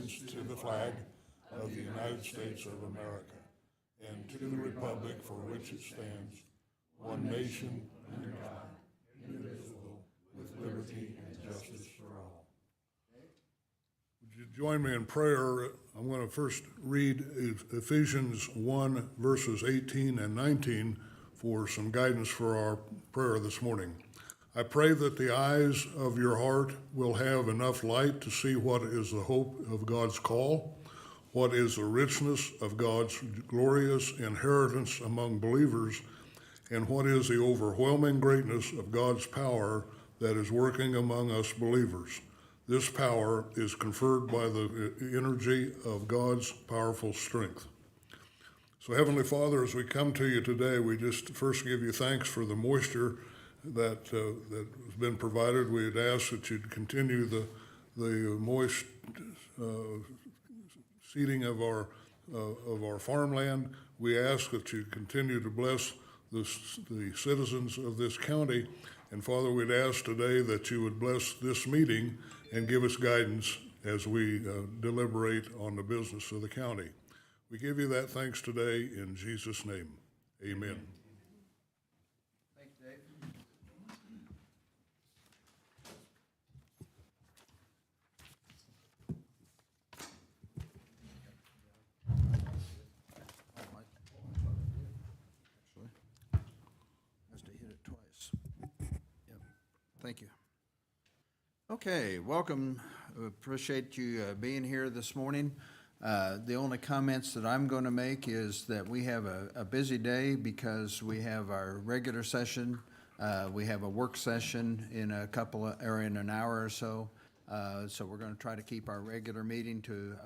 allegiance to the flag of the United States of America and to the republic for which it stands, one nation, under God, indivisible, with liberty and justice for all. Would you join me in prayer? I'm going to first read Ephesians 1, verses 18 and 19 for some guidance for our prayer this morning. I pray that the eyes of your heart will have enough light to see what is the hope of God's call, what is the richness of God's glorious inheritance among believers, and what is the overwhelming greatness of God's power that is working among us believers. This power is conferred by the energy of God's powerful strength. So, Heavenly Father, as we come to you today, we just first give you thanks for the moisture that has been provided. We'd ask that you'd continue the moist seeding of our farmland. We ask that you continue to bless the citizens of this county. And Father, we'd ask today that you would bless this meeting and give us guidance as we deliberate on the business of the county. We give you that thanks today in Jesus' name. Amen. Thanks, Dave. Must have hit it twice. Yep. Thank you. Okay, welcome. Appreciate you being here this morning. The only comments that I'm going to make is that we have a busy day because we have our regular session. We have a work session in in an hour or so. So we're going to try to keep our regular meeting to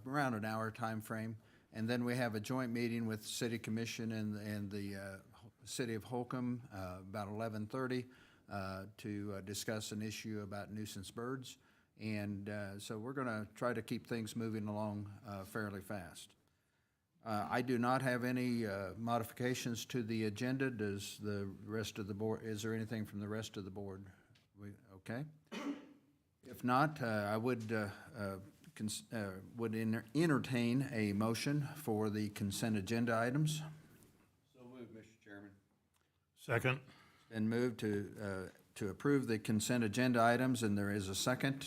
around an hour time frame. And then we have a joint meeting with the City Commission and the City of Holcomb about 11:30 to discuss an issue about nuisance birds. And so we're going to try to keep things moving along fairly fast. I do not have any modifications to the agenda. Does the rest of the board, is there anything from the rest of the board? Okay. If not, I would entertain a motion for the consent agenda items. So moved, Mr. Chairman. Second. Been moved to approve the consent agenda items, and there is a second.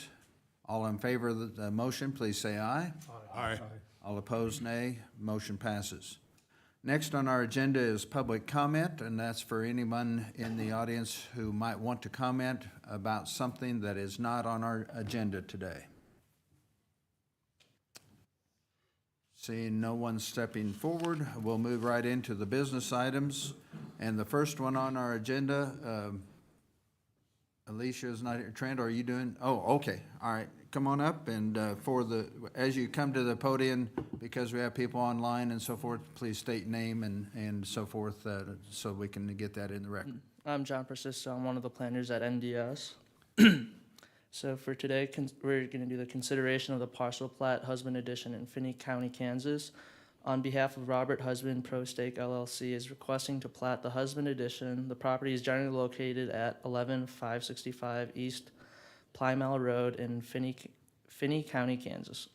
All in favor of the motion, please say aye. Aye. All opposed, nay. Motion passes. Next on our agenda is public comment, and that's for anyone in the audience who might want to comment about something that is not on our agenda today. Seeing no one stepping forward, we'll move right into the business items. And the first one on our agenda, Alicia is not here. Trent, are you doing? Oh, okay. All right. Come on up, and as you come to the podium, because we have people online and so forth, please state name and so forth, so we can get that in the record. I'm John Persisto. I'm one of the planners at NDS. So for today, we're going to do the consideration of the parcel plat Husband Edition in Finney County, Kansas. On behalf of Robert Husband Pro Stake LLC is requesting to plat the Husband Edition. The property is generally located at 11565 East Plymouth Road in Finney County, Kansas.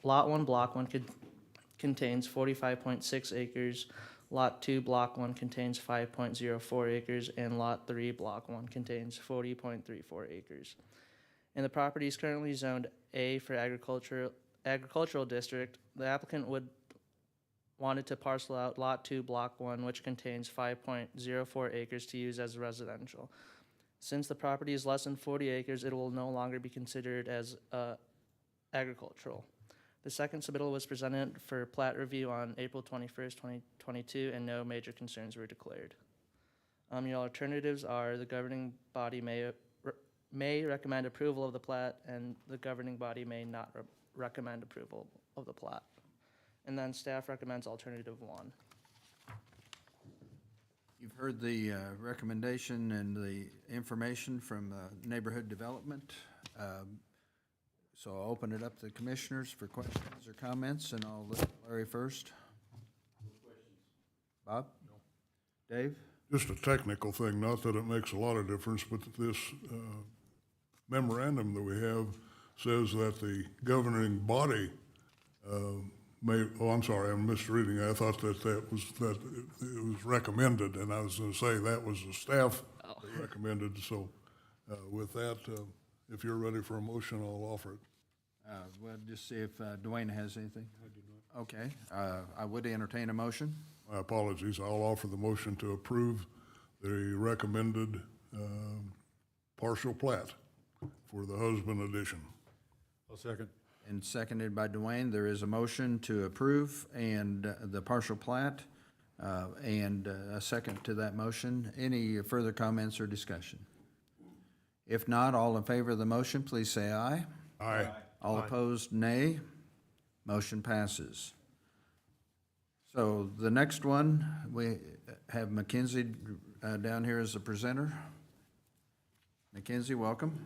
Lot 1, Block 1 contains 45.6 acres. Lot 2, Block 1 contains 5.04 acres, and Lot 3, Block 1 contains 40.34 acres. And the property is currently zoned A for agricultural district. The applicant wanted to parcel out Lot 2, Block 1, which contains 5.04 acres to use as residential. Since the property is less than 40 acres, it will no longer be considered as agricultural. The second submittal was presented for plat review on April 21st, 2022, and no major concerns were declared. Your alternatives are the governing body may recommend approval of the plat, and the governing body may not recommend approval of the plat. And then staff recommends alternative 1. You've heard the recommendation and the information from Neighborhood Development. So I'll open it up to the commissioners for questions or comments, and I'll let Larry first. No questions. Bob? No. Dave? Just a technical thing, not that it makes a lot of difference, but this memorandum that we have says that the governing body I'm sorry, I'm misreading. I thought that it was recommended, and I was going to say that was the staff that recommended. So with that, if you're ready for a motion, I'll offer it. We'll just see if Dwayne has anything. I do not. Okay, I would entertain a motion. My apologies. I'll offer the motion to approve the recommended partial plat for the husband addition. I'll second. And seconded by Dwayne. There is a motion to approve and the partial plat, and a second to that motion. Any further comments or discussion? If not, all in favor of the motion, please say aye. Aye. All opposed, nay. Motion passes. So the next one, we have Mackenzie down here as the presenter. Mackenzie, welcome.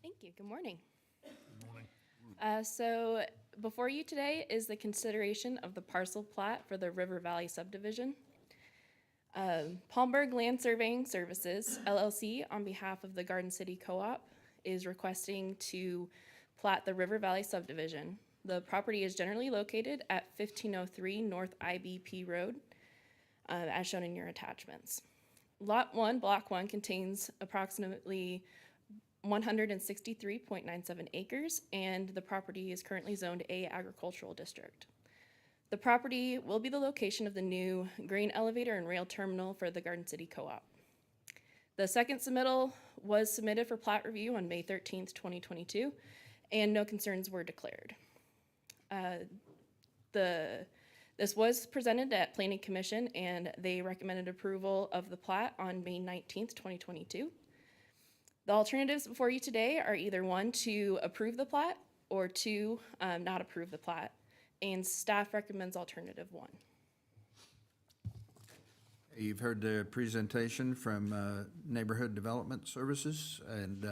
Thank you. Good morning. So before you today is the consideration of the parcel plat for the River Valley subdivision. Palmberg Land Surveying Services, LLC, on behalf of the Garden City Co-op, is requesting to plat the River Valley subdivision. The property is generally located at 1503 North IBP Road, as shown in your attachments. Lot 1, Block 1, contains approximately 163.97 acres, and the property is currently zoned A Agricultural District. The property will be the location of the new grain elevator and rail terminal for the Garden City Co-op. The second submittal was submitted for plat review on May 13th, 2022, and no concerns were declared. This was presented at Planning Commission, and they recommended approval of the plat on May 19th, 2022. The alternatives before you today are either 1, to approve the plat, or 2, not approve the plat, and staff recommends alternative 1. You've heard the presentation from Neighborhood Development Services, and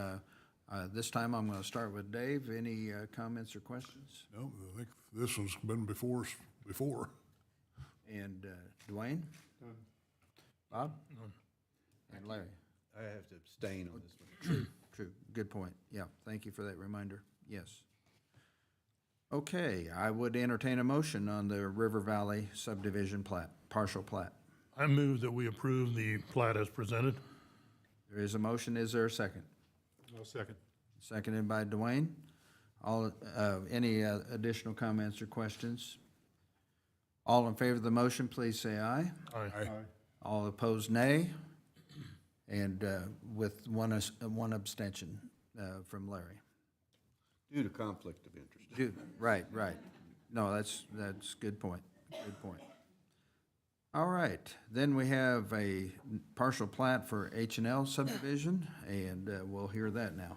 this time I'm going to start with Dave. Any comments or questions? No, I think this one's been before. And Dwayne? None. Bob? None. And Larry? I have to abstain on this one. True, good point. Yeah, thank you for that reminder. Yes. Okay, I would entertain a motion on the River Valley subdivision plat, partial plat. I move that we approve the plat as presented. There is a motion. Is there a second? I'll second. Seconded by Dwayne. All, any additional comments or questions? All in favor of the motion, please say aye. Aye. All opposed, nay. And with one abstention from Larry. Due to conflict of interest. Right. No, that's good point. Good point. All right, then we have a partial plat for H&L subdivision, and we'll hear that now.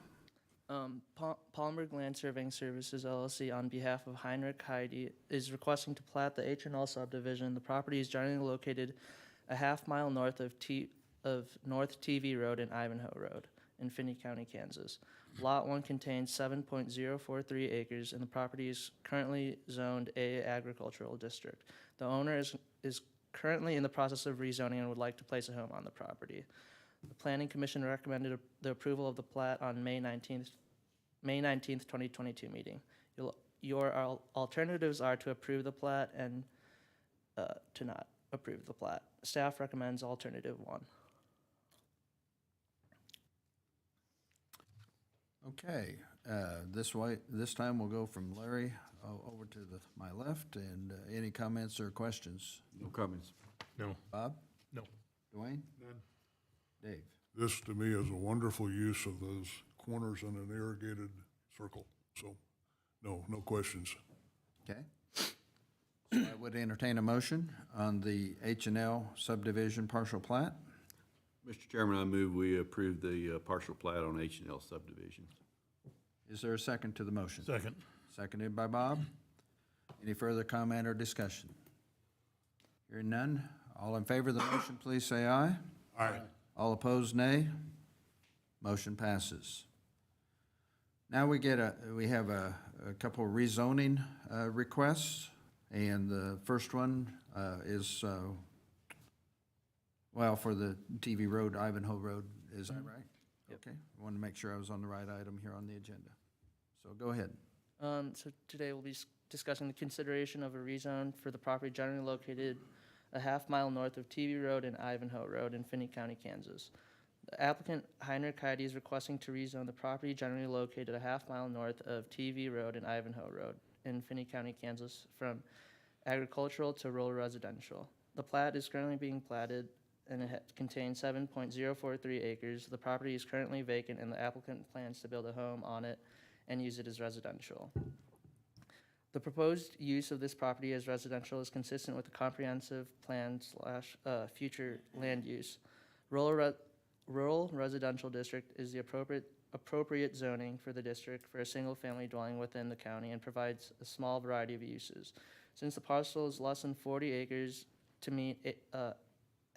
Palmberg Land Surveying Services LLC, on behalf of Heinrich Heidi, is requesting to plat the H&L subdivision. The property is generally located a half-mile north of North TV Road and Ivanhoe Road in Finney County, Kansas. Lot 1 contains 7.043 acres, and the property is currently zoned A Agricultural District. The owner is currently in the process of rezoning and would like to place a home on the property. The Planning Commission recommended the approval of the plat on May 19th, 2022 meeting. Your alternatives are to approve the plat and to not approve the plat. Staff recommends alternative 1. Okay, this time we'll go from Larry over to my left, and any comments or questions? No comments. No. Bob? No. Dwayne? None. Dave? This, to me, is a wonderful use of those corners in an irrigated circle. So, no questions. Okay. So I would entertain a motion on the H&L subdivision partial plat. Mr. Chairman, I move we approve the partial plat on H&L subdivision. Is there a second to the motion? Second. Seconded by Bob. Any further comment or discussion? Hearing none, all in favor of the motion, please say aye. Aye. All opposed, nay. Motion passes. Now we have a couple of rezoning requests, and the first one is, for the TV Road, Ivanhoe Road, is that right? Yep. Okay, I wanted to make sure I was on the right item here on the agenda. So go ahead. So today we'll be discussing the consideration of a rezone for the property generally located a half-mile north of TV Road and Ivanhoe Road in Finney County, Kansas. The applicant, Heinrich Heide, is requesting to rezone the property generally located a half-mile north of TV Road and Ivanhoe Road in Finney County, Kansas, from agricultural to rural residential. The plat is currently being platted, and it contains 7.043 acres. The property is currently vacant, and the applicant plans to build a home on it and use it as residential. The proposed use of this property as residential is consistent with the comprehensive plan / future land use. Rural residential district is the appropriate zoning for the district for a single-family dwelling within the county and provides a small variety of uses. Since the parcel is less than 40 acres to meet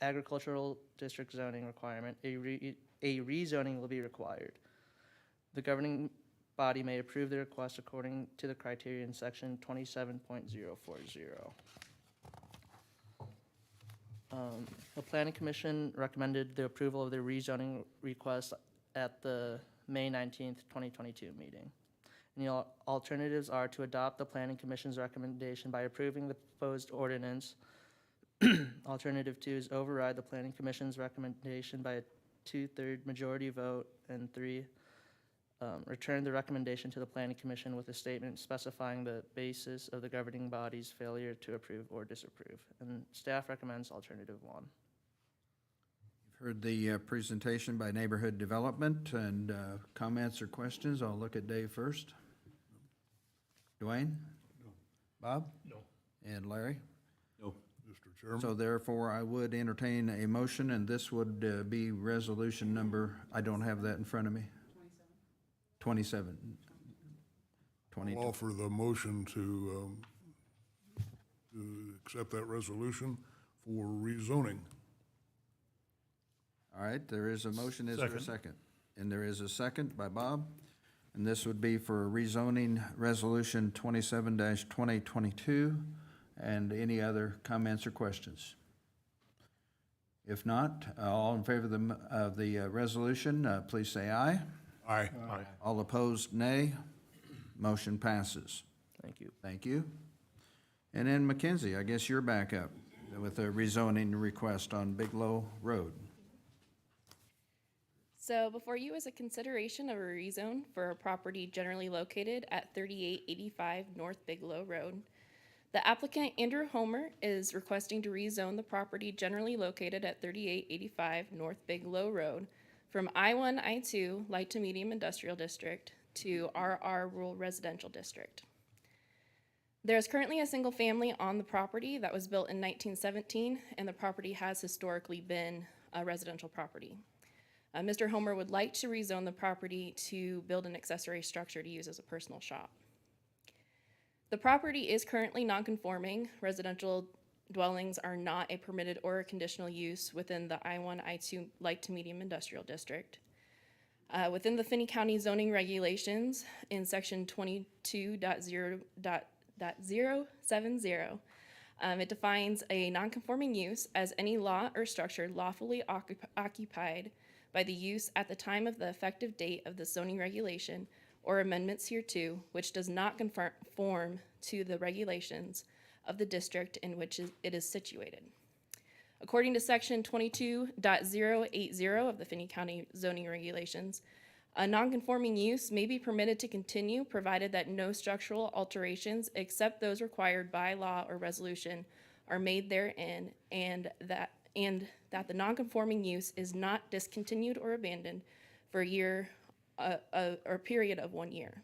agricultural district zoning requirement, a rezoning will be required. The governing body may approve the request according to the criteria in section 27.040. The planning commission recommended the approval of the rezoning request at the May 19th, 2022 meeting. And the alternatives are to adopt the planning commission's recommendation by approving the proposed ordinance. Alternative 2 is override the planning commission's recommendation by a 2/3 majority vote, and 3, return the recommendation to the planning commission with a statement specifying the basis of the governing body's failure to approve or disapprove. And staff recommends alternative 1. You've heard the presentation by Neighborhood Development, and comments or questions. I'll look at Dave first. Dwayne? No. Bob? No. And Larry? No. Mr. Chairman? So therefore, I would entertain a motion, and this would be resolution number, I don't have that in front of me. 27. I'll offer the motion to accept that resolution for rezoning. All right, there is a motion. Is there a Second. second? And there is a second by Bob. And this would be for rezoning resolution 27-2022. And any other comments or questions? If not, all in favor of the resolution, please say aye. Aye. Aye. All opposed, nay. Motion passes. Thank you. Thank you. And then Mackenzie, I guess you're back up with a rezoning request on Bigelow Road. So before you is a consideration of a rezone for a property generally located at 3885 North Bigelow Road. The applicant, Andrew Homer, is requesting to rezone the property generally located at 3885 North Bigelow Road from I-1, I-2 Light to Medium Industrial District to RR Rural Residential District. There is currently a single family on the property that was built in 1917, and the property has historically been a residential property. Mr. Homer would like to rezone the property to build an accessory structure to use as a personal shop. The property is currently non-conforming. Residential dwellings are not a permitted or a conditional use within the I-1, I-2 Light to Medium Industrial District. Within the Finney County zoning regulations in section 22.0.070, it defines a non-conforming use as any lot or structure lawfully occupied by the use at the time of the effective date of the zoning regulation or amendments hereto, which does not conform to the regulations of the district in which it is situated. According to section 22.080 of the Finney County zoning regulations, a non-conforming use may be permitted to continue provided that no structural alterations except those required by law or resolution are made therein, and that the non-conforming use is not discontinued or abandoned for a year or period of 1 year.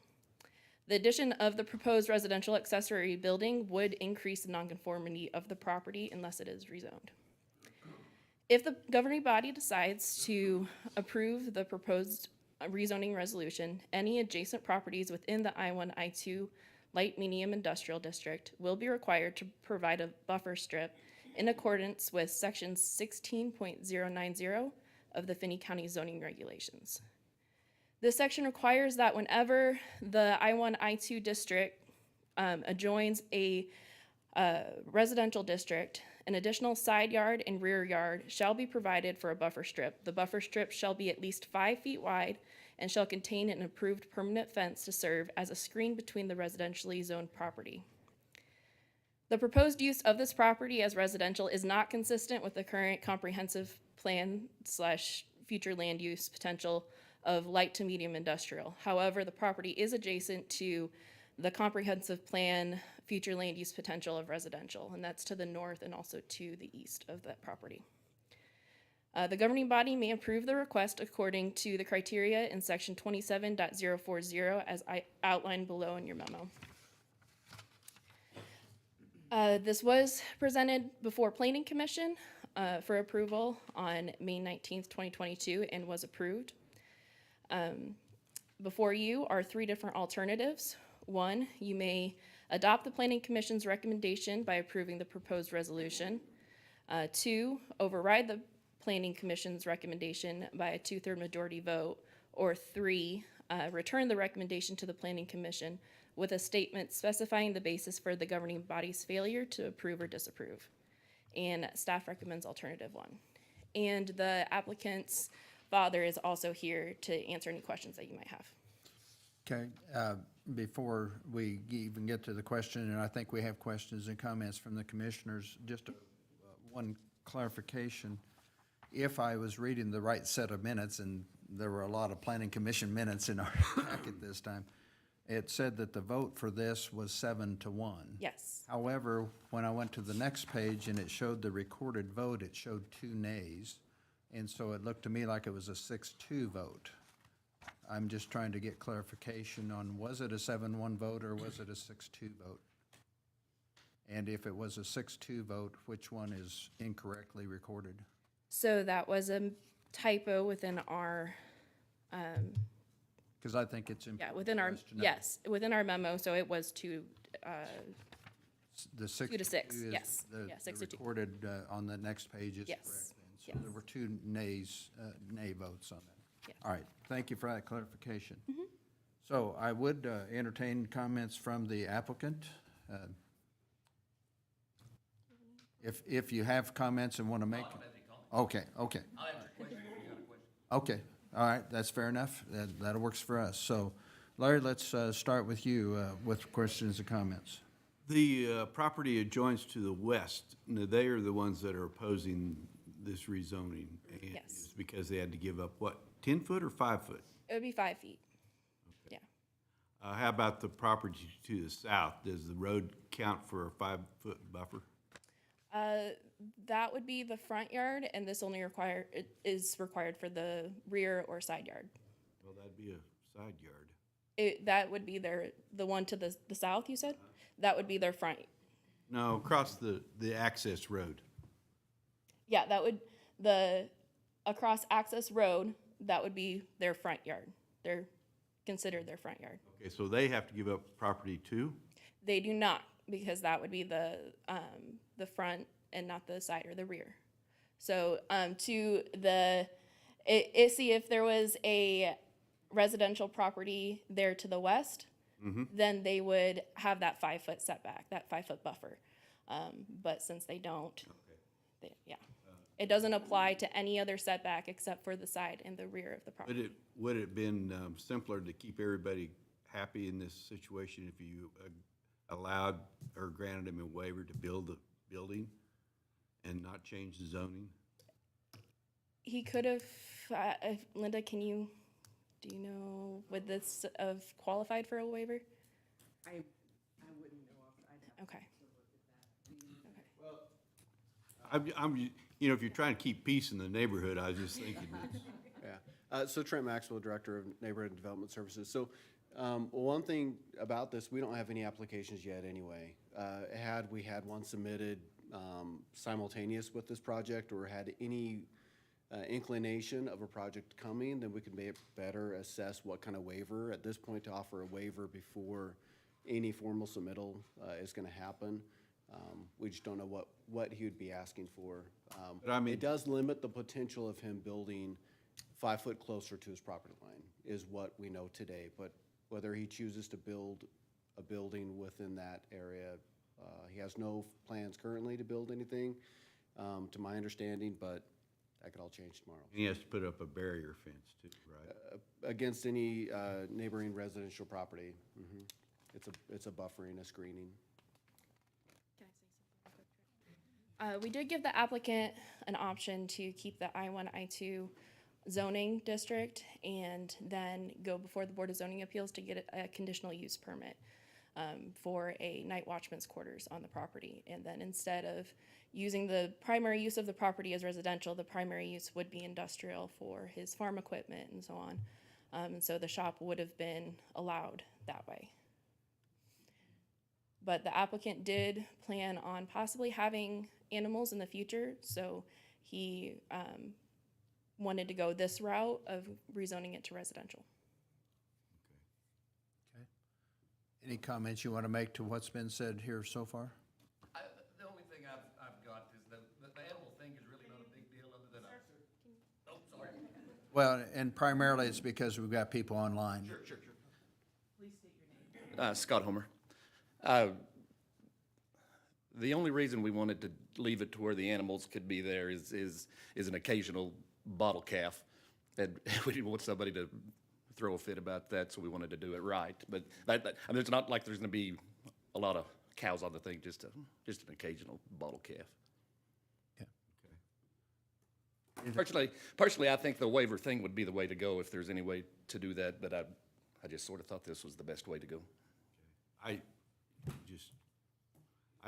The addition of the proposed residential accessory building would increase the nonconformity of the property unless it is rezoned. If the governing body decides to approve the proposed rezoning resolution, any adjacent properties within the I-1, I-2 Light Medium Industrial District will be required to provide a buffer strip in accordance with section 16.090 of the Finney County zoning regulations. This section requires that whenever the I-1, I-2 district adjoins a residential district, an additional side yard and rear yard shall be provided for a buffer strip. The buffer strip shall be at least 5 feet wide and shall contain an approved permanent fence to serve as a screen between the residentially zoned property. The proposed use of this property as residential is not consistent with the current comprehensive plan / future land use potential of light to medium industrial. However, the property is adjacent to the comprehensive plan future land use potential of residential, and that's to the north and also to the east of that property. The governing body may approve the request according to the criteria in section 27.040 as I outlined below in your memo. This was presented before Planning Commission for approval on May 19th, 2022, and was approved. Before you are 3 different alternatives. 1, you may adopt the Planning Commission's recommendation by approving the proposed resolution. 2, override the Planning Commission's recommendation by a 2/3 majority vote. Or 3, return the recommendation to the Planning Commission with a statement specifying the basis for the governing body's failure to approve or disapprove. And staff recommends alternative 1. And the applicant's father is also here to answer any questions that you might have. Okay, before we even get to the question, and I think we have questions and comments from the commissioners, just one clarification. If I was reading the right set of minutes, and there were a lot of planning commission minutes in our packet this time, it said that the vote for this was 7-1. Yes. However, when I went to the next page and it showed the recorded vote, it showed 2 nays. And so it looked to me like it was a 6-2 vote. I'm just trying to get clarification on, was it a 7-1 vote or was it a 6-2 vote? And if it was a 6-2 vote, which one is incorrectly recorded? So that was a typo within our, Because I think it's important. yeah, within our, for us to know. yes, within our memo, so it was 2, The 6 2 to 6, is yes. the- Yeah, 6 to 2. The recorded on the next page is Yes, correct. then. So yes. there were 2 nays, nay votes on that. Yes. All right, thank you for that clarification. So I would entertain comments from the applicant. If you have comments and want to make. Okay. Okay, all right, that's fair enough. That works for us. So Larry, let's start with you with questions and comments. The property adjoins to the west, now, they are the ones that are opposing this rezoning. And Yes. it's because they had to give up, what, 10 foot or 5 foot? It would be 5 feet. Yeah. How about the property to the south? Does the road count for a 5-foot buffer? That would be the front yard, and this only is required for the rear or side yard. Well, that'd be a side yard. That would be the one to the south, you said? That would be their front. No, across the access road. Yeah, across access road, that would be their front yard. They're considered their front yard. Okay, so they have to give up property too? They do not, because that would be the front and not the side or the rear. So, see if there was a residential property there to the west, then they would have that 5-foot setback, that 5-foot buffer. But since they don't, yeah. It doesn't apply to any other setback except for the side and the rear of the property. Would it been simpler to keep everybody happy in this situation if you allowed or granted them a waiver to build the building and not change the zoning? He could have, Linda, do you know, would this have qualified for a waiver? I wouldn't know off, I'd have Okay. I'm, if you're trying to keep peace in the neighborhood, I was just thinking it's. Yeah. So Trent Maxwell, Director of Neighborhood and Development Services. So one thing about this, we don't have any applications yet anyway. Had we had one submitted simultaneous with this project or had any inclination of a project coming, then we could better assess what kind of waiver. At this point, to offer a waiver before any formal submittal is going to happen. We just don't know what he would be asking for. But I mean- it does limit the potential of him building 5 foot closer to his property line, is what we know today. But whether he chooses to build a building within that area, he has no plans currently to build anything, to my understanding. But that could all change tomorrow. And he has to put up a barrier fence too, right? Against any neighboring residential property. It's a buffering, a screening. Can I say something real quick? We did give the applicant an option to keep the I-1, I-2 zoning district and then go before the Board of Zoning Appeals to get a conditional use permit for a night watchman's quarters on the property. And then instead of using the primary use of the property as residential, the primary use would be industrial for his farm equipment and so on. And so the shop would have been allowed that way. But the applicant did plan on possibly having animals in the future, so he wanted to go this route of rezoning it to residential. Any comments you want to make to what's been said here so far? The only thing I've got is the animal thing is really not a big deal other than oh, sorry. Well, and primarily it's because we've got people online. Sure. Please state your name. Scott Homer. The only reason we wanted to leave it to where the animals could be there is an occasional bottle calf. And we didn't want somebody to throw a fit about that, so we wanted to do it right. But I mean, it's not like there's gonna be a lot of cows on the thing, just an occasional bottle calf. Yeah. Personally, I think the waiver thing would be the way to go if there's any way to do that, but I just sort of thought this was the best way to go. I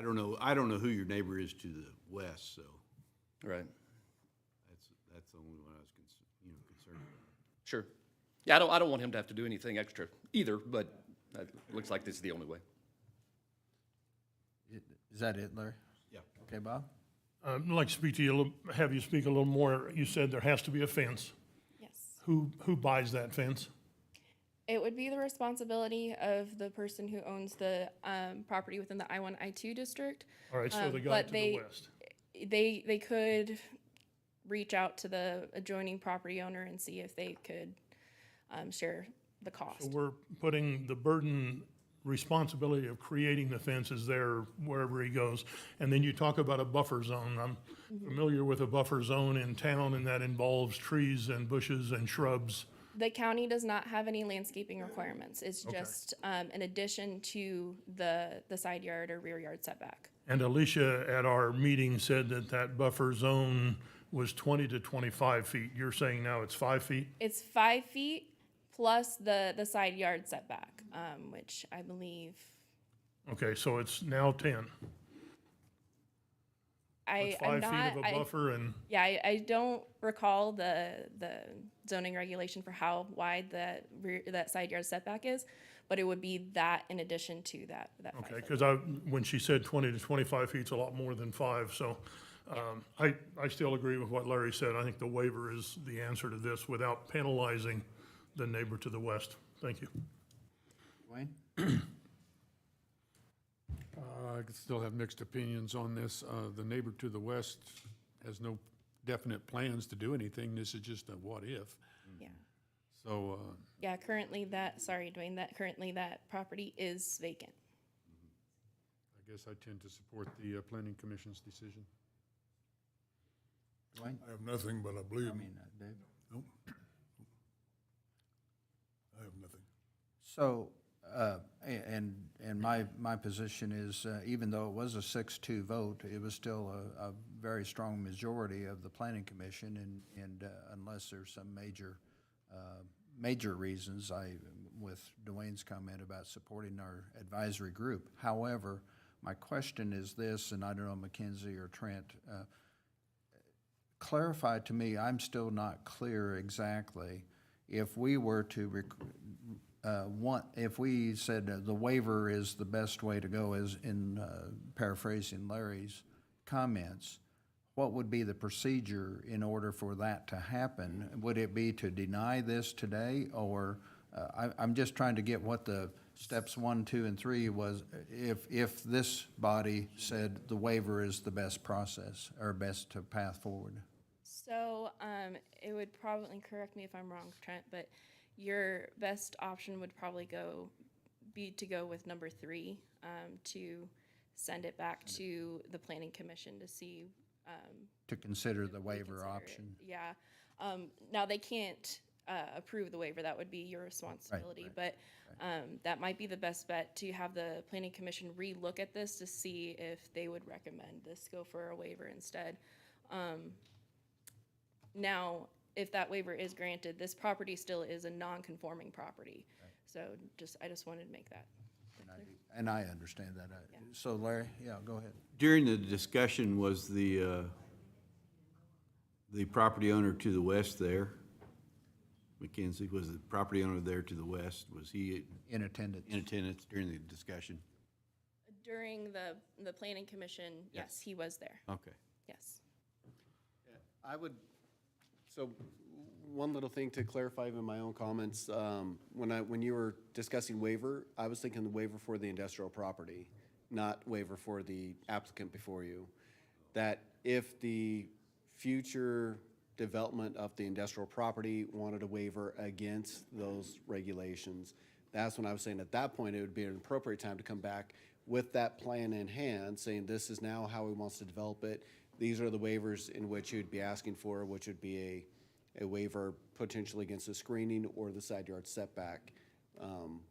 don't know who your neighbor is to the west, so Right. that's the only one I was concerned about. Sure. Yeah, I don't want him to have to do anything extra either, but it looks like this is the only way. Is that it, Larry? Yeah. Okay, Bob? I'd like to speak to you, have you speak a little more. You said there has to be a fence. Yes. Who buys that fence? It would be the responsibility of the person who owns the property within the I-1, I-2 district. All right, so the guy But to the west. They could reach out to the adjoining property owner and see if they could share the So cost. we're putting the burden, responsibility of creating the fences there wherever he goes. And then you talk about a buffer zone. I'm familiar with a buffer zone in town, and that involves trees and bushes and shrubs. The county does not have any landscaping requirements. It's Okay. just an addition to the side yard or rear yard setback. And Alicia at our meeting said that buffer zone was 20 to 25 feet. You're saying now it's 5 feet? It's 5 feet plus the side yard setback, which I believe, Okay, so it's now 10. It's I'm 5 feet not, of a buffer and, yeah, I don't recall the zoning regulation for how wide that side yard setback is, but it would be that in addition to that 5 okay, foot. because when she said 20 to 25 feet, it's a lot more than 5. So I still agree with what Larry said. I think the waiver is the answer to this without penalizing the neighbor to the west. Thank you. Dwayne? I could still have mixed opinions on this. The neighbor to the west has no definite plans to do anything. This is just a what if. Yeah. So, Yeah, currently sorry, Dwayne, currently that property is vacant. I guess I tend to support the planning commission's decision. Dwayne? I have nothing, but I believe, Dave? nope. I have nothing. So, and my position is, even though it was a 6-2 vote, it was still a very strong majority of the planning commission, and unless there's some major reasons, with Dwayne's comment about supporting our advisory group. However, my question is this, and I don't know, Mackenzie or Trent, clarify to me, I'm still not clear exactly, if we were to if we said the waiver is the best way to go, as in paraphrasing Larry's comments, what would be the procedure in order for that to happen? Would it be to deny this today, or I'm just trying to get what the steps 1, 2, and 3 was, if this body said the waiver is the best process or best path forward? So, it would probably, correct me if I'm wrong, Trent, but your best option would probably be to go with number 3, to send it back to the planning commission to see To consider the waiver reconsider it. option. Yeah. Now, they can't approve the waiver. That would be your responsibility. But that might be the best bet, to have the planning commission relook at this to see if they would recommend this go for a waiver instead. Now, if that waiver is granted, this property still is a non-conforming property. So I just wanted to make that. And I understand that. So Larry, yeah, go ahead. During the discussion, was the property owner to the west there? Mackenzie, was the property owner there to the west? Was he In attendance. in attendance during the discussion? During the planning commission, yes, he was there. Okay. Yes. I would, so one little thing to clarify in my own comments, when you were discussing waiver, I was thinking the waiver for the industrial property, not waiver for the applicant before you. That if the future development of the industrial property wanted a waiver against those regulations, that's when I was saying at that point, it would be an appropriate time to come back with that plan in hand, saying this is now how he wants to develop it. These are the waivers in which you'd be asking for, which would be a waiver potentially against the screening or the side yard setback.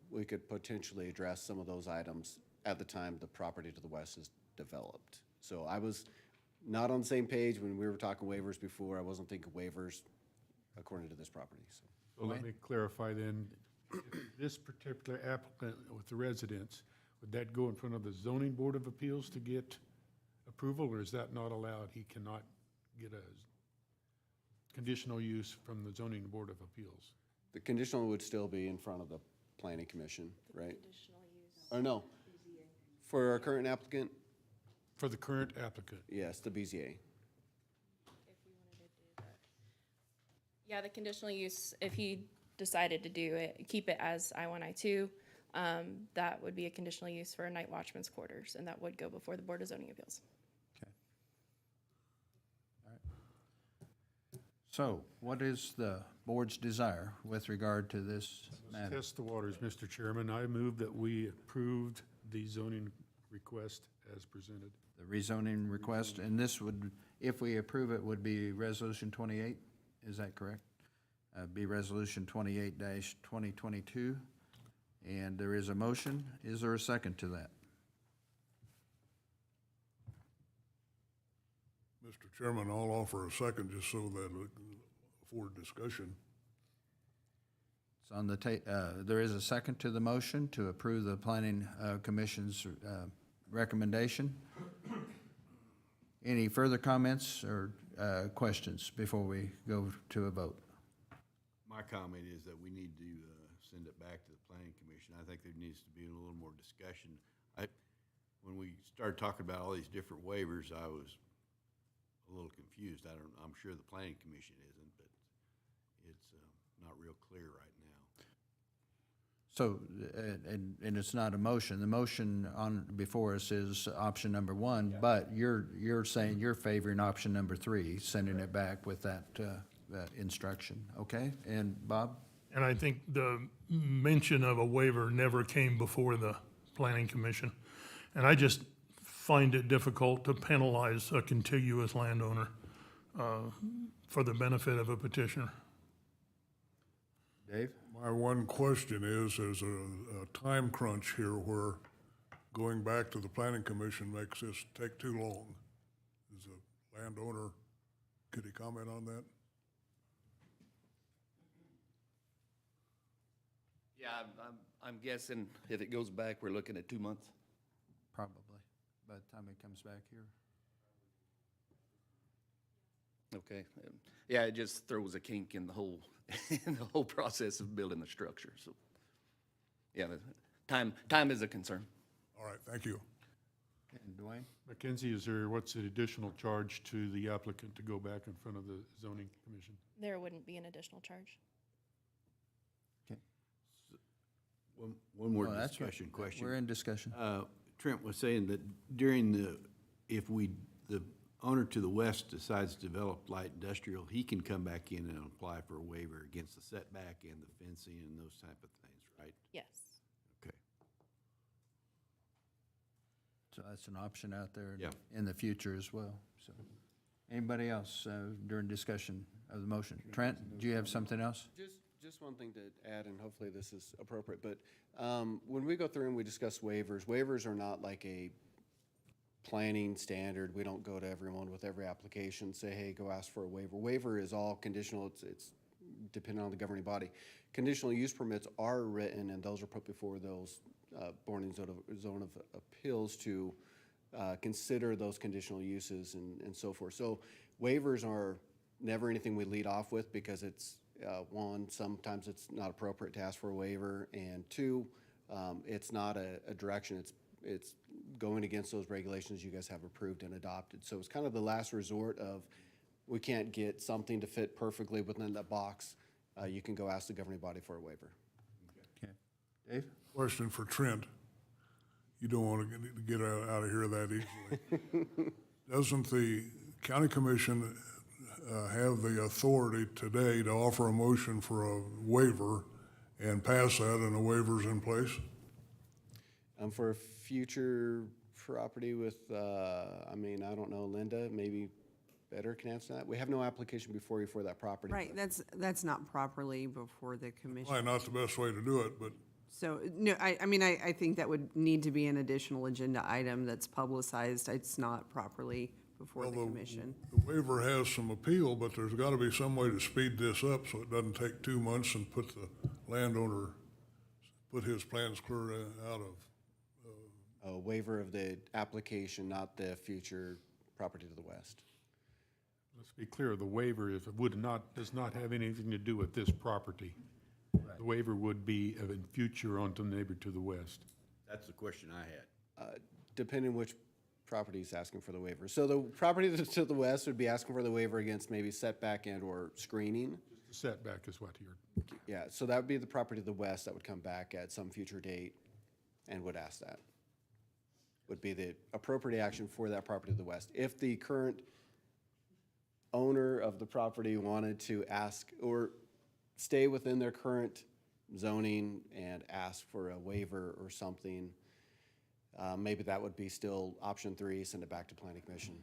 We could potentially address some of those items at the time the property to the west is developed. So I was not on the same page when we were talking waivers before. I wasn't thinking waivers according to this property, so. So let me clarify then, if this particular applicant with the residence, would that go in front of the zoning board of appeals to get approval, or is that not allowed? He cannot get a conditional use from the zoning board of appeals? The conditional would still be in front of the planning commission, right? Conditional use. Or no? For our current applicant, For the current applicant? yes, the BZA. If we wanted to do that. Yeah, the conditional use, if he decided to do it, keep it as I-1, I-2, that would be a conditional use for a night watchman's quarters, and that would go before the Board of Zoning Appeals. Okay. All right. So what is the board's desire with regard to this matter? Test the waters, Mr. Chairman. I move that we approved the zoning request as presented. The rezoning request, and this would, if we approve it, would be Resolution 28, is that correct? Be Resolution 28-2022, and there is a motion. Is there a second to that? Mr. Chairman, I'll offer a second just so that it can afford discussion. It's on the there is a second to the motion to approve the planning commission's recommendation. Any further comments or questions before we go to a vote? My comment is that we need to send it back to the planning commission. I think there needs to be a little more discussion. When we started talking about all these different waivers, I was a little confused. I'm sure the planning commission isn't, but it's not real clear right now. So, and it's not a motion. The motion on before us is option number 1, but you're saying you're favoring option number 3, sending it back with that instruction, okay? And Bob? And I think the mention of a waiver never came before the planning commission. And I just find it difficult to penalize a contiguous landowner for the benefit of a petitioner. Dave? My one question is, there's a time crunch here where going back to the planning commission makes this take too long. Is the landowner, could he comment on that? Yeah, I'm guessing if it goes back, we're looking at 2 months. Probably, by the time it comes back here. Okay. Yeah, it just throws a kink in the whole, in the whole process of building the structure, so. Yeah, time is a concern. All right, thank you. And Dwayne? Mackenzie, what's the additional charge to the applicant to go back in front of the zoning commission? There wouldn't be an additional charge. One more Oh, that's right. discussion question. We're in discussion. Trent was saying that during the owner to the west decides to develop light industrial, he can come back in and apply for a waiver against the setback and the fencing and those type of things, right? Yes. Okay. So that's an option out there Yeah. in the future as well, so. Anybody else during discussion of the motion? Trent, do you have something else? Just one thing to add, and hopefully this is appropriate, but when we go through and we discuss waivers, waivers are not like a planning standard. We don't go to everyone with every application, say, hey, go ask for a waiver. Waiver is all conditional. It's dependent on the governing body. Conditional use permits are written, and those are put before those Board and Zone of Appeals to consider those conditional uses and so forth. So waivers are never anything we lead off with, because it's, one, sometimes it's not appropriate to ask for a waiver, and two, it's not a direction. It's going against those regulations you guys have approved and adopted. So it's kind of the last resort of, we can't get something to fit perfectly within that box. You can go ask the governing body for a waiver. Okay. Dave? Question for Trent. You don't want to get out of here that easily. Doesn't the county commission have the authority today to offer a motion for a waiver and pass that, and the waiver's in place? For a future property with, I mean, I don't know, Linda, maybe better can answer that. We have no application before you for that property. Right, that's not properly before the commission. Probably not the best way to do it, but So, no, I mean, I think that would need to be an additional agenda item that's publicized. It's not properly before the commission. the waiver has some appeal, but there's got to be some way to speed this up so it doesn't take 2 months and put the landowner, put his plans clear out of. A waiver of the application, not the future property to the west. Let's be clear, the waiver does not have anything to do with this property. The waiver would be of in future onto the neighbor to the west. That's the question I had. Depending which property is asking for the waiver. So the property to the west would be asking for the waiver against maybe setback and or screening. The setback is what you're, Yeah, so that would be the property to the west that would come back at some future date and would ask that. Would be the appropriate action for that property to the west. If the current owner of the property wanted to ask or stay within their current zoning and ask for a waiver or something, maybe that would be still option 3, send it back to planning commission.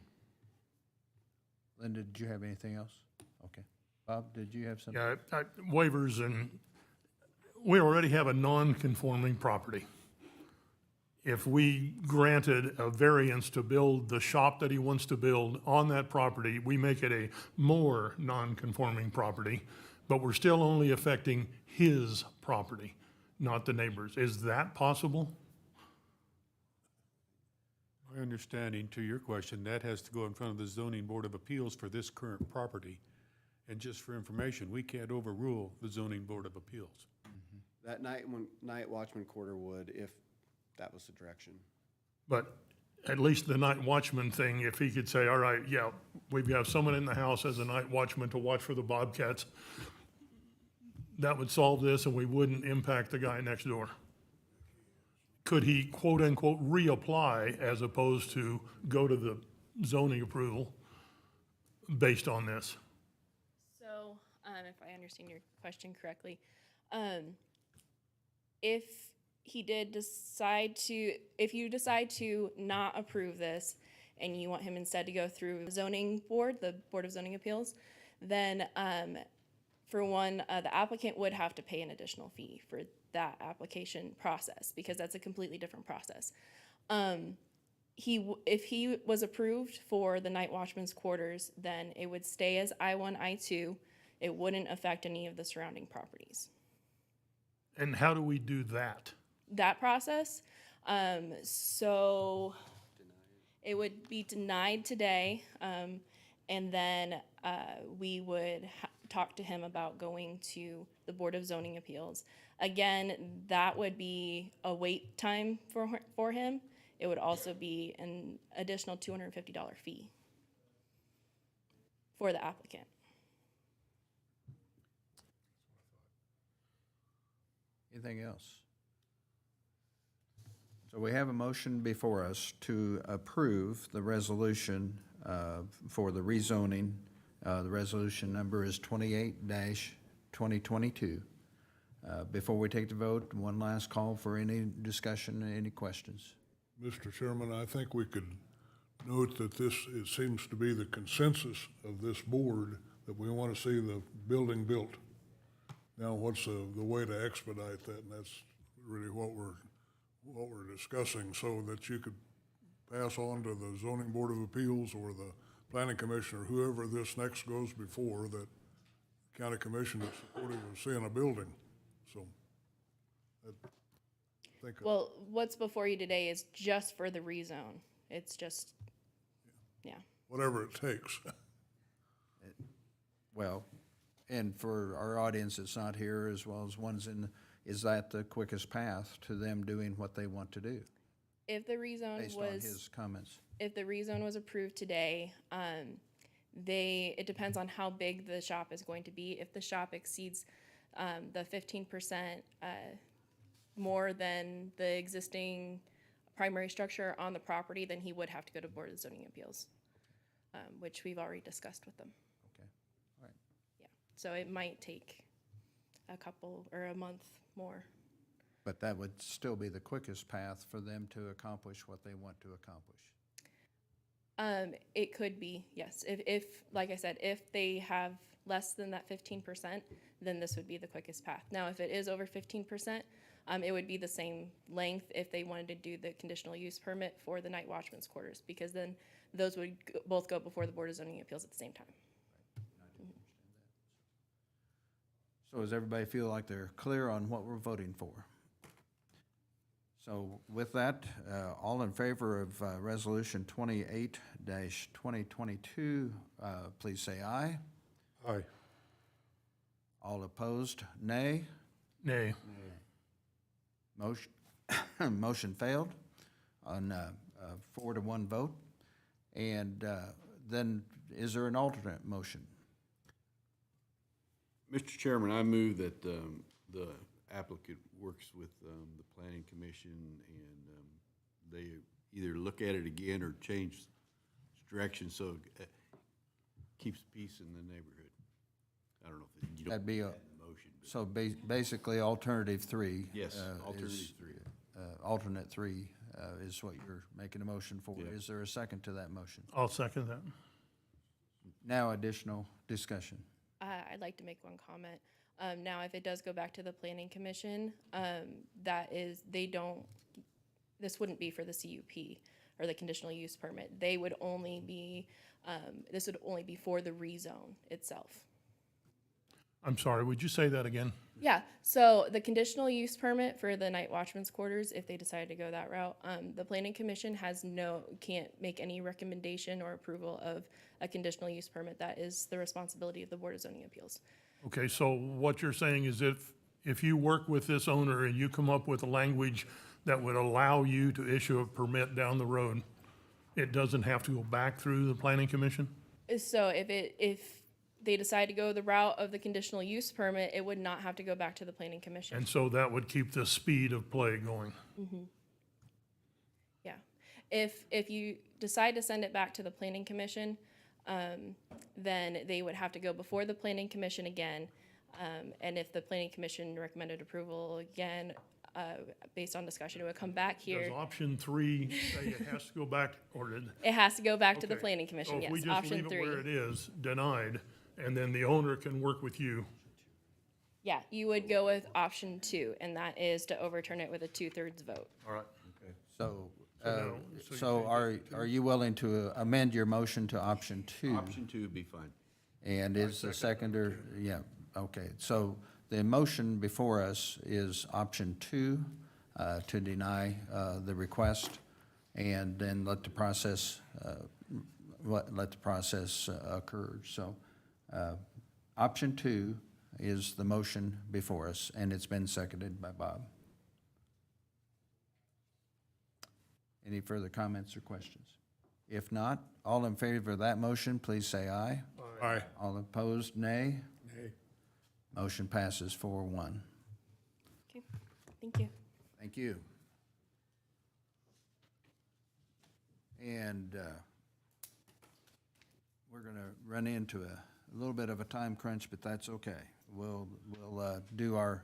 Linda, did you have anything else? Okay. Bob, did you have something? Yeah, waivers, and we already have a non-conforming property. If we granted a variance to build the shop that he wants to build on that property, we make it a more non-conforming property, but we're still only affecting his property, not the neighbor's. Is that possible? my understanding to your question, that has to go in front of the zoning board of appeals for this current property. And just for information, we can't overrule the zoning board of appeals. That night watchman quarter would, if that was the direction. But at least the night watchman thing, if he could say, all right, yeah, we've got someone in the house as a night watchman to watch for the bobcats, that would solve this and we wouldn't impact the guy next door. Could he quote unquote reapply as opposed to go to the zoning approval based on this? So, if I understand your question correctly, if you decide to not approve this and you want him instead to go through the zoning board, the Board of Zoning Appeals, then for one, the applicant would have to pay an additional fee for that application process because that's a completely different process. If he was approved for the night watchman's quarters, then it would stay as I-1, I-2. It wouldn't affect any of the surrounding properties. And how do we do that? That process, so it would be denied today, and then we would talk to him about going to the Board of Zoning Appeals. Again, that would be a wait time for him. It would also be an additional $250 fee for the applicant. Anything else? So we have a motion before us to approve the resolution for the rezoning. The resolution number is 28-2022. Before we take the vote, one last call for any discussion, any questions. Mr. Chairman, I think we could note that this, it seems to be the consensus of this board that we want to see the building built. Now, what's the way to expedite that? And that's really what we're discussing, so that you could pass on to the zoning board of appeals or the planning commission or whoever this next goes before, that county commission is supportive of seeing a building. So, I think. Well, what's before you today is just for the rezone. It's just, yeah. Whatever it takes. Well, and for our audience that's not here, as well as ones in, is that the quickest path to them doing what they want to do, If the rezone based on his comments? if the rezone was approved today, it depends on how big the shop is going to be. If the shop exceeds the 15% more than the existing primary structure on the property, then he would have to go to Board of Zoning Appeals, which we've already discussed with them. Okay, all right. Yeah, so it might take a couple or a month more. But that would still be the quickest path for them to accomplish what they want to accomplish. It could be, yes. If, like I said, if they have less than that 15%, then this would be the quickest path. Now, if it is over 15%, it would be the same length if they wanted to do the conditional use permit for the night watchman's quarters, because then those would both go before the Board of Zoning Appeals at the same time. So does everybody feel like they're clear on what we're voting for? So with that, all in favor of Resolution 28-2022, please say aye. Aye. All opposed, nay. Nay. Motion, motion failed on a 4-1 vote. And then, is there an alternate motion? Mr. Chairman, I move that the applicant works with the planning commission and they either look at it again or change direction so it keeps peace in the neighborhood. I don't know if you don't That'd be put a- that in the motion. But So basically, alternative 3. Yes, alternative is- 3. Alternate 3 is what you're making a motion for. Yeah. Is there a second to that motion? I'll second that. Now additional discussion. I'd like to make one comment. Now, if it does go back to the planning commission, this wouldn't be for the CUP or the conditional use permit. They would only be, this would only be for the rezone itself. I'm sorry, would you say that again? Yeah, so the conditional use permit for the night watchman's quarters, if they decide to go that route, the planning commission can't make any recommendation or approval of a conditional use permit. That is the responsibility of the Board of Zoning Appeals. Okay, so what you're saying is if you work with this owner and you come up with a language that would allow you to issue a permit down the road, it doesn't have to go back through the planning commission? So if they decide to go the route of the conditional use permit, it would not have to go back to the planning commission. And so that would keep the speed of play going. Yeah. If you decide to send it back to the planning commission, then they would have to go before the planning commission again. And if the planning commission recommended approval again, based on discussion, it would come back Does here. option 3 say it has to go back, or did? It has to go back to the Okay. planning commission, So yes, if we just option leave it where it 3. is, denied, and then the owner can work with you. Yeah, you would go with option 2, and that is to overturn it with a 2/3 vote. All right. So, no, so so are you willing to amend your motion to option 2? Option 2 would be fine. And is the seconder, yeah, okay. So the motion before us is option 2, to deny the request, and then let the process, occur. So option 2 is the motion before us, and it's been seconded by Bob. Any further comments or questions? If not, all in favor of that motion, please say aye. Aye. All opposed, nay. Nay. Motion passes 4-1. Okay, thank you. Thank you. And we're going to run into a little bit of a time crunch, but that's okay. We'll do our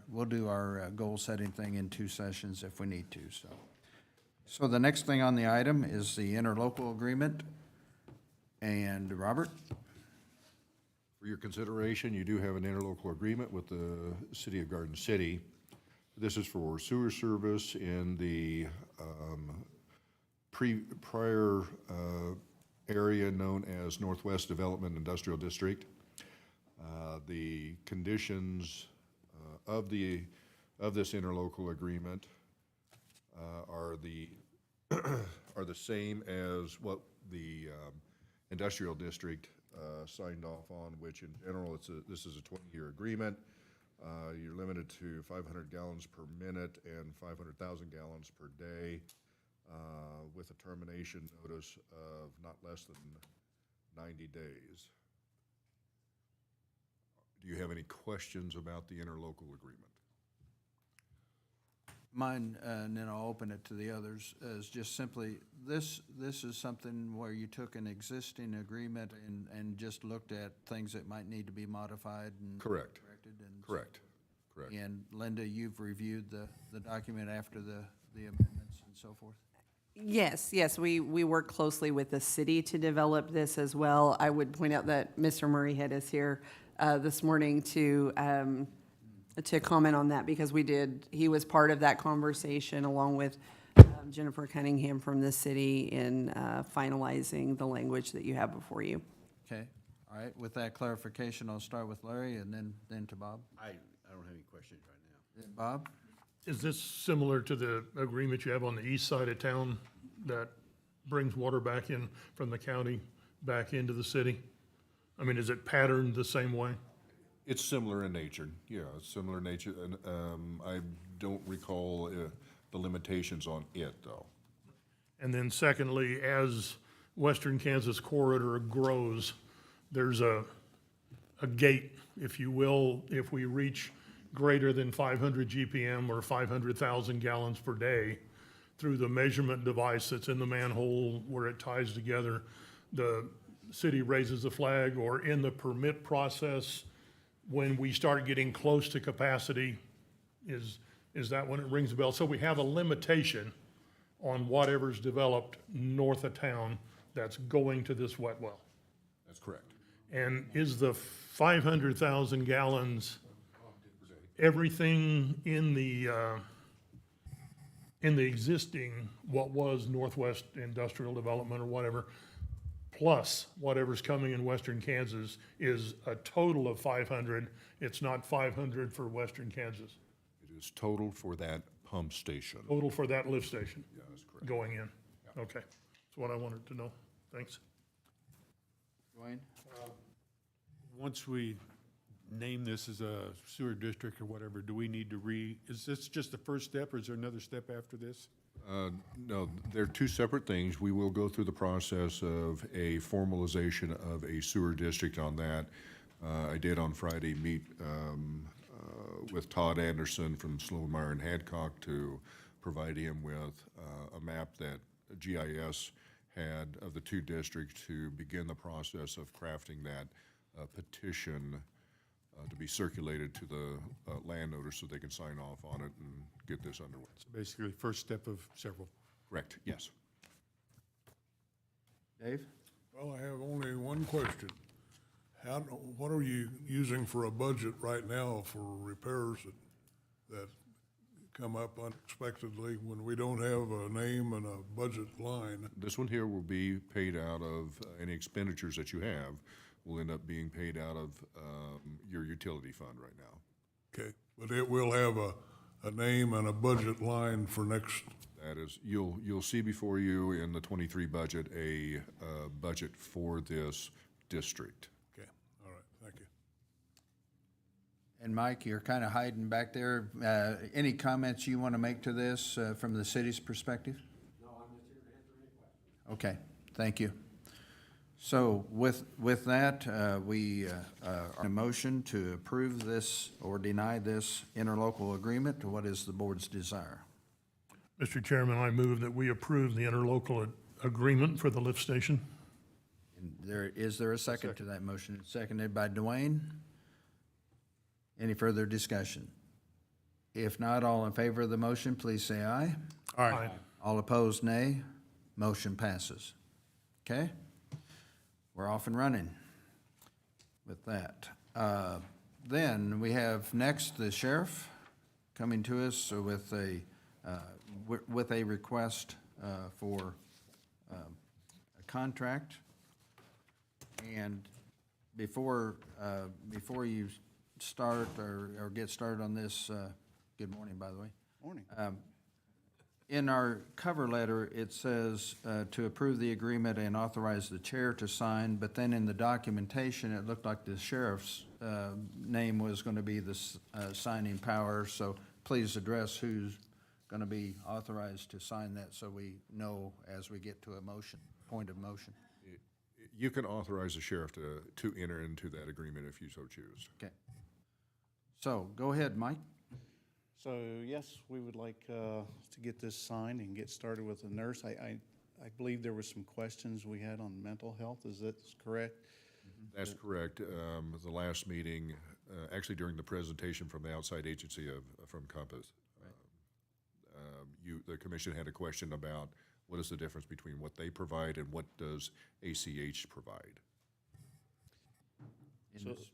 goal setting thing in 2 sessions if we need to. So So the next thing on the item is the interlocal agreement. And Robert? For your consideration, you do have an interlocal agreement with the City of Garden City. This is for sewer service in the prior area known as Northwest Development Industrial District. The conditions of this interlocal agreement are the same as what the industrial district signed off on, which in general, this is a 20-year agreement. You're limited to 500 gallons per minute and 500,000 gallons per day, with a termination notice of not less than 90 days. Do you have any questions about the interlocal agreement? Mine, and then I'll open it to the others, is just simply, this is something where you took an existing agreement and just looked at things that might need to be modified and Correct. corrected. And Correct. Correct. And Linda, you've reviewed the document after the amendments and so forth? Yes, we work closely with the city to develop this as well. I would point out that Mr. Murrayhead is here this morning to comment on that, because he was part of that conversation along with Jennifer Cunningham from the city in finalizing the language that you have before you. Okay, all right, with that clarification, I'll start with Larry and then to Bob. I don't have any questions right now. Bob? Is this similar to the agreement you have on the east side of town that brings water back in from the county back into the city? I mean, is it patterned the same way? It's similar in nature, yeah, it's similar in nature, and I don't recall the limitations on it, though. And then secondly, as Western Kansas corridor grows, there's a gate, if you will, if we reach greater than 500 GPM or 500,000 gallons per day through the measurement device that's in the manhole where it ties together, the city raises a flag, or in the permit process, when we start getting close to capacity, is that when it rings a bell? So we have a limitation on whatever's developed north of town that's going to this wet well. That's correct. And is the 500,000 gallons everything in the existing, what was Northwest Industrial Development or whatever, plus whatever's coming in Western Kansas, is a total of 500? It's not 500 for Western Kansas. It is total for that pump station. Total for that lift station Yeah, that's correct. going in. Okay, that's what I wanted to know. Thanks. Dwayne? Once we name this as a sewer district or whatever, do we need to is this just the first step, or is there another step after this? No, they're two separate things. We will go through the process of a formalization of a sewer district on that. I did on Friday meet with Todd Anderson from Sloan-Meyer and Hadcock to provide him with a map that GIS had of the two districts to begin the process of crafting that petition to be circulated to the landowners so they can sign off on it and get this underway. So basically, first step of several. Correct, yes. Dave? Well, I have only one question. What are you using for a budget right now for repairs that come up unexpectedly when we don't have a name and a budget line? This one here will be paid out of any expenditures that you have will end up being paid out of your utility fund right now. Okay, but it will have a name and a budget line for next, That is, you'll see before you in the 23 budget a budget for this district. okay, all right, thank you. And Mike, you're kind of hiding back there. Any comments you want to make to this from the city's perspective? No, I'm just here to answer any questions. Okay, thank you. So with that, we are in a motion to approve this or deny this interlocal agreement. What is the board's desire? Mr. Chairman, I move that we approve the interlocal agreement for the lift station. Is there a second to that motion? Seconded by Dwayne. Any further discussion? If not, all in favor of the motion, please say aye. Aye. All opposed, nay. Motion passes. Okay? We're off and running with that. Then we have next the sheriff coming to us with a request for a contract. And before you start or get started on this, good morning, by the way. Morning. In our cover letter, it says to approve the agreement and authorize the chair to sign, but then in the documentation, it looked like the sheriff's name was going to be the signing power, so please address who's going to be authorized to sign that so we know as we get to a motion, point of motion. You can authorize the sheriff to enter into that agreement if you so choose. Okay. So, go ahead, Mike. So, yes, we would like to get this signed and get started with the nurse. I believe there were some questions we had on mental health. Is that correct? That's correct. The last meeting, actually during the presentation from the outside agency from Compass, the commission had a question about what is the difference between what they provide and what does ACH provide?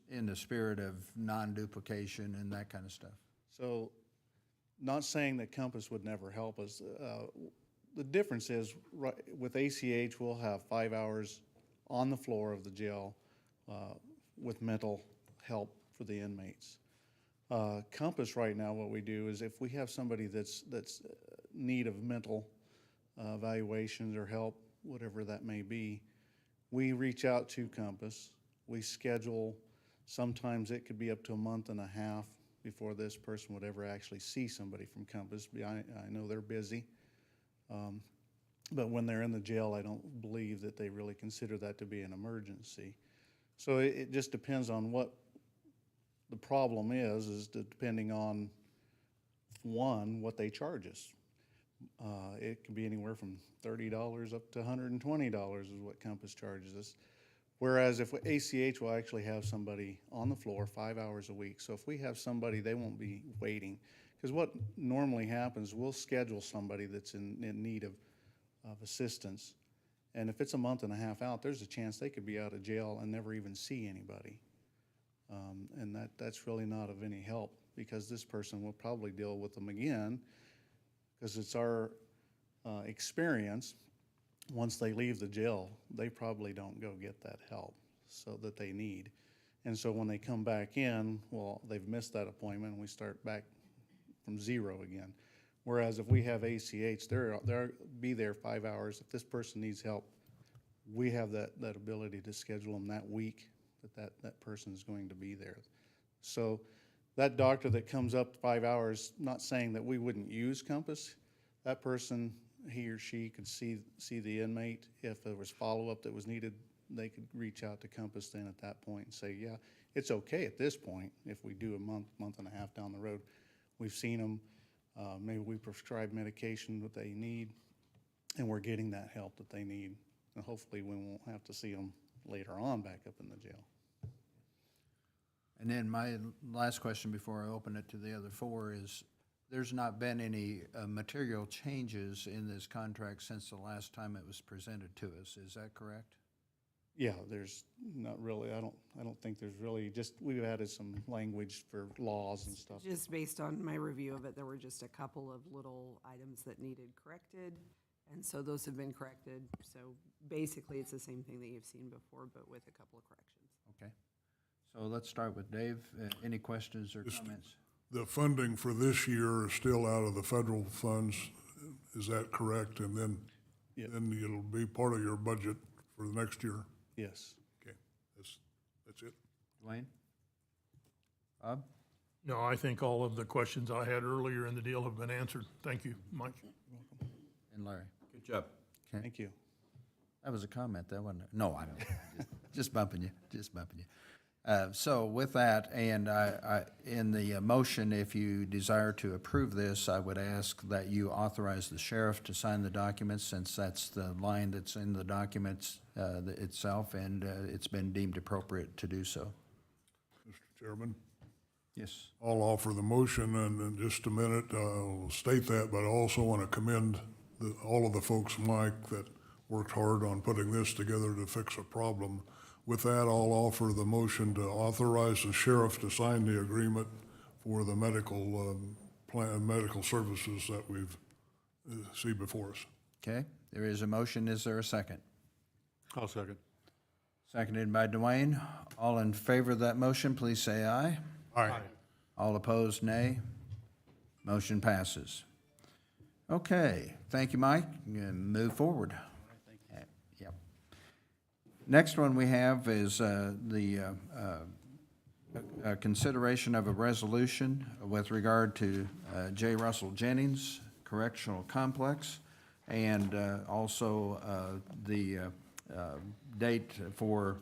In the spirit of non-duplication and that kind of stuff. So, not saying that Compass would never help us. The difference is, with ACH, we'll have 5 hours on the floor of the jail with mental help for the inmates. Compass right now, what we do is if we have somebody that's need of mental evaluations or help, whatever that may be, we reach out to Compass. We schedule, sometimes it could be up to a month and a half before this person would ever actually see somebody from Compass. I know they're busy, but when they're in the jail, I don't believe that they really consider that to be an emergency. So it just depends on what the problem is depending on, one, what they charge us. It can be anywhere from $30 up to $120 is what Compass charges us. Whereas if ACH will actually have somebody on the floor 5 hours a week. So if we have somebody, they won't be waiting. Because what normally happens, we'll schedule somebody that's in need of assistance. And if it's a month and a half out, there's a chance they could be out of jail and never even see anybody. And that's really not of any help, because this person will probably deal with them again, because it's our experience, once they leave the jail, they probably don't go get that help so that they need. And so when they come back in, well, they've missed that appointment, and we start back from zero again. Whereas if we have ACH, they'll be there 5 hours. If this person needs help, we have that ability to schedule them that week that person is going to be there. So that doctor that comes up 5 hours, not saying that we wouldn't use Compass, that person, he or she could see the inmate. If there was follow-up that was needed, they could reach out to Compass then at that point and say, yeah, it's okay at this point if we do a month and a half down the road. We've seen them, maybe we prescribe medication that they need, and we're getting that help that they need. And hopefully we won't have to see them later on back up in the jail. And then my last question before I open it to the other four is, there's not been any material changes in this contract since the last time it was presented to us. Is that correct? Yeah, there's not really, I don't think there's really, just, we've added some language for laws and stuff. Just based on my review of it, there were just a couple of little items that needed corrected, and so those have been corrected. So basically, it's the same thing that you've seen before, but with a couple of corrections. Okay. So let's start with Dave. Any questions or Just- comments? The funding for this year is still out of the federal funds, is that correct? And then, Yeah. then it'll be part of your budget for the next year? Yes. Okay, that's it. Dwayne? Bob? No, I think all of the questions I had earlier in the deal have been answered. Thank you, Mike. And Larry? Good job. Thank you. That was a comment, that wasn't it? No, I don't. Just bumping you, just bumping you. So with that, and I, in the motion, if you desire to approve this, I would ask that you authorize the sheriff to sign the documents, since that's the line that's in the documents itself, and it's been deemed appropriate to do so. Mr. Chairman, Yes. I'll offer the motion, and in just a minute, I'll state that, but I also want to commend all of the folks, Mike, that worked hard on putting this together to fix a problem. With that, I'll offer the motion to authorize the sheriff to sign the agreement for the medical medical services that we've see before us. Okay, there is a motion. Is there a second? I'll second. Seconded by Dwayne. All in favor of that motion, please say aye. Aye. All opposed, nay. Motion passes. Okay, thank you, Mike. You can move forward. Yep. Next one we have is the consideration of a resolution with regard to J. Russell Jennings Correctional Complex, and also the date for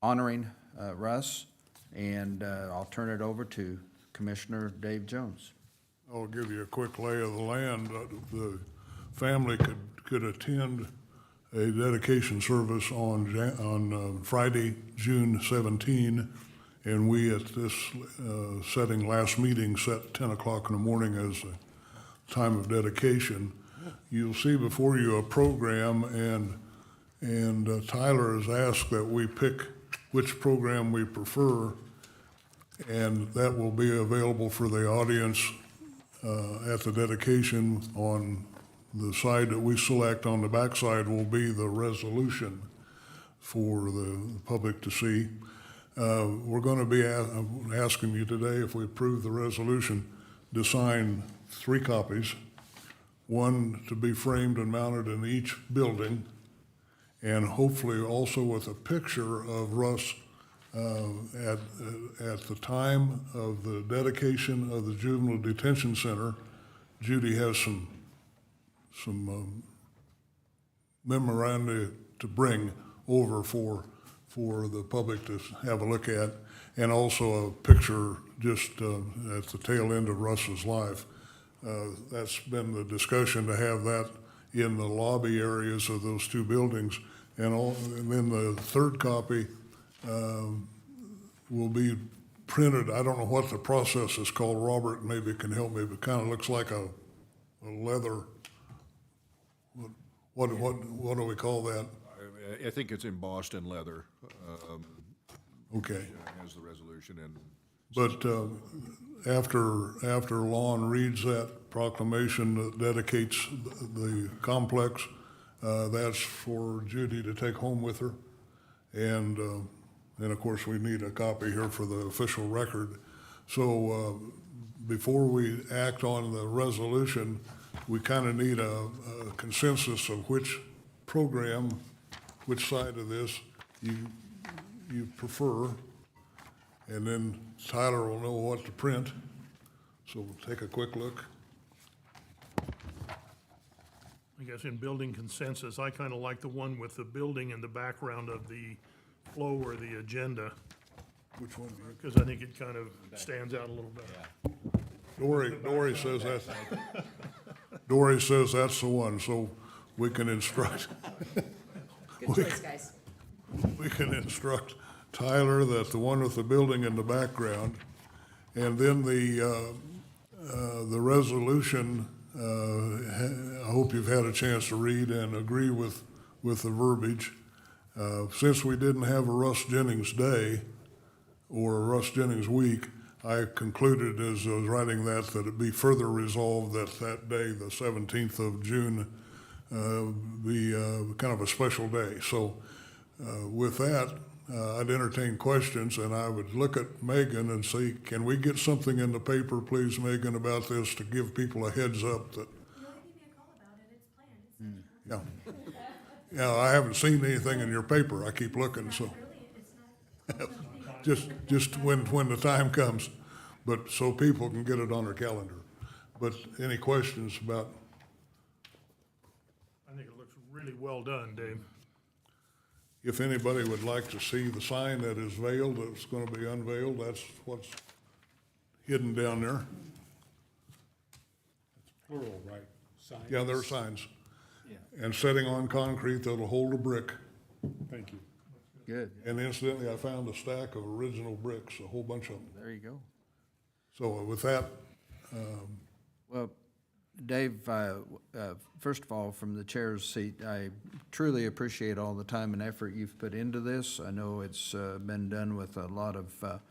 honoring Russ, and I'll turn it over to Commissioner Dave Jones. I'll give you a quick lay of the land. The family could attend a dedication service on Friday, June 17, and we at this setting last meeting set 10 o'clock in the morning as the time of dedication. You'll see before you a program, and Tyler has asked that we pick which program we prefer, and that will be available for the audience at the dedication. On the side that we select on the backside will be the resolution for the public to see. We're going to be asking you today, if we approve the resolution, to sign 3 copies, one to be framed and mounted in each building, and hopefully also with a picture of Russ at the time of the dedication of the Juvenile Detention Center. Judy has some memoranda to bring over for the public to have a look at, and also a picture just at the tail end of Russ's life. That's been the discussion, to have that in the lobby areas of those 2 buildings. And then the 3rd copy will be printed. I don't know what the process is called. Robert maybe can help me, but kind of looks like a leather. What do we call that? I think it's embossed in leather. Okay. As the resolution, and But after Lon reads that proclamation that dedicates the complex, that's for Judy to take home with her. And of course, we need a copy here for the official record. So before we act on the resolution, we kind of need a consensus of which program, which side of this you prefer. And then Tyler will know what to print. So we'll take a quick look. I guess in building consensus, I kind of like the one with the building in the background of the flow or the agenda, Which one? because I think it kind of stands out a little bit. Dory says that's, Dory says that's the one, so we can instruct. Good choice, guys. We can instruct Tyler that the one with the building in the background, and then the resolution, I hope you've had a chance to read and agree with the verbiage. Since we didn't have a Russ Jennings Day or a Russ Jennings Week, I concluded as I was writing that it be further resolved that that day, the 17th of June, be kind of a special day. So with that, I'd entertain questions, and I would look at Megan and say, can we get something in the paper, please, Megan, about this to give people a heads up that. You want to give me a call about it, it's planned. It's Yeah. Yeah, I haven't seen anything in your paper. I keep looking, so. really, it's not. Just when the time comes, but so people can get it on their calendar. But any questions about, I think it looks really well done, Dave. if anybody would like to see the sign that is veiled, that's gonna be unveiled, that's what's hidden down there. Plural, right? Signs. Yeah, there are signs. Yeah. And setting on concrete that'll hold a brick. Thank you. Good. And incidentally, I found a stack of original bricks, a whole bunch of them. There you go. So with that, Well, Dave, first of all, from the chair's seat, I truly appreciate all the time and effort you've put into this. I know it's been done with a lot of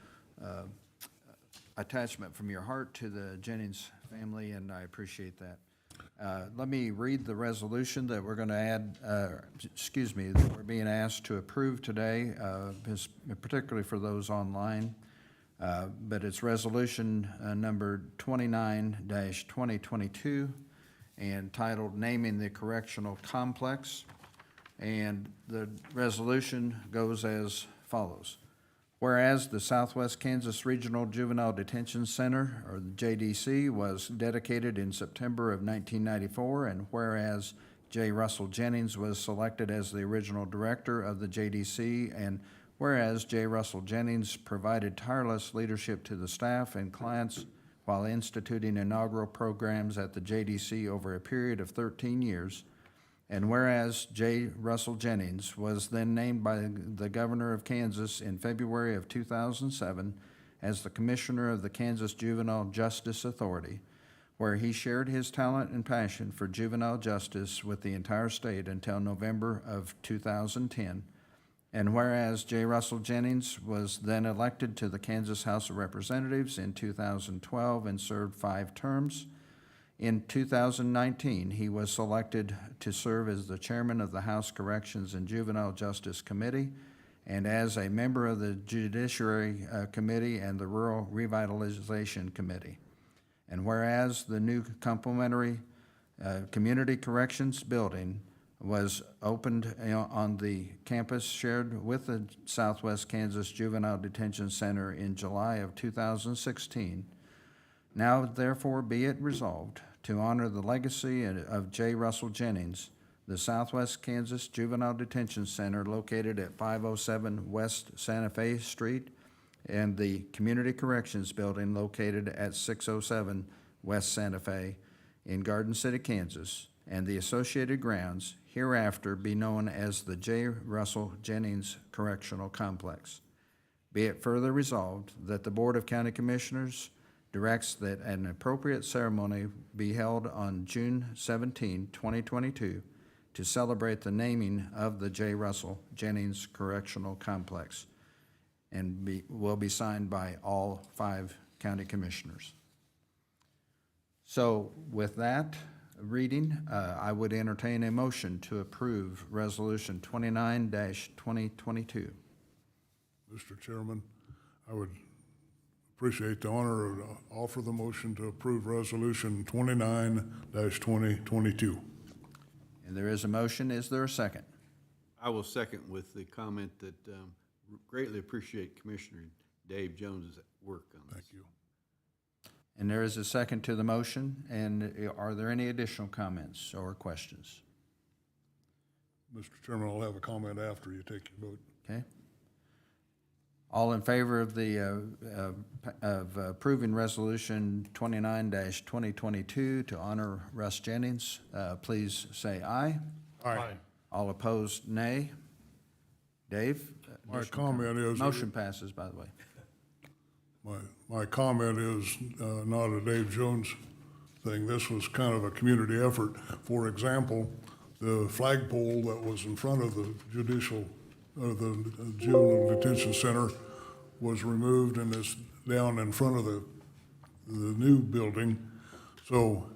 attachment from your heart to the Jennings family, and I appreciate that. Let me read the resolution that we're going to add, that we're being asked to approve today, particularly for those online. But it's resolution number 29-2022 and titled Naming the Correctional Complex. And the resolution goes as follows. Whereas the Southwest Kansas Regional Juvenile Detention Center, or the JDC, was dedicated in September of 1994, and whereas J. Russell Jennings was selected as the original director of the JDC, and whereas J. Russell Jennings provided tireless leadership to the staff and clients while instituting inaugural programs at the JDC over a period of 13 years, and whereas J. Russell Jennings was then named by the governor of Kansas in February of 2007 as the commissioner of the Kansas Juvenile Justice Authority, where he shared his talent and passion for juvenile justice with the entire state until November of 2010. And whereas J. Russell Jennings was then elected to the Kansas House of Representatives in 2012 and served 5 terms, in 2019, he was selected to serve as the chairman of the House Corrections and Juvenile Justice Committee and as a member of the Judiciary Committee and the Rural Revitalization Committee. And whereas the new complementary Community Corrections Building was opened on the campus shared with the Southwest Kansas Juvenile Detention Center in July of 2016, now therefore be it resolved to honor the legacy of J. Russell Jennings, the Southwest Kansas Juvenile Detention Center located at 507 West Santa Fe Street and the Community Corrections Building located at 607 West Santa Fe in Garden City, Kansas, and the associated grounds hereafter be known as the J. Russell Jennings Correctional Complex. Be it further resolved that the Board of County Commissioners directs that an appropriate ceremony be held on June 17, 2022, to celebrate the naming of the J. Russell Jennings Correctional Complex, and will be signed by all 5 county commissioners. So with that reading, I would entertain a motion to approve Resolution 29-2022. Mr. Chairman, I would appreciate the honor of offer the motion to approve Resolution 29-2022. And there is a motion. Is there a second? I will second with the comment that greatly appreciate Commissioner Dave Jones's work on this. Thank you. And there is a second to the motion. And are there any additional comments or questions? Mr. Chairman, I'll have a comment after you take your vote. Okay. All in favor of the approving Resolution 29-2022 to honor Russ Jennings, please say aye. Aye. All opposed, nay. Dave? My comment is... Motion passes, by the way. My comment is not a Dave Jones thing. This was kind of a community effort. For example, the flagpole that was in front of the the Juvenile Detention Center was removed and is down in front of the new building. So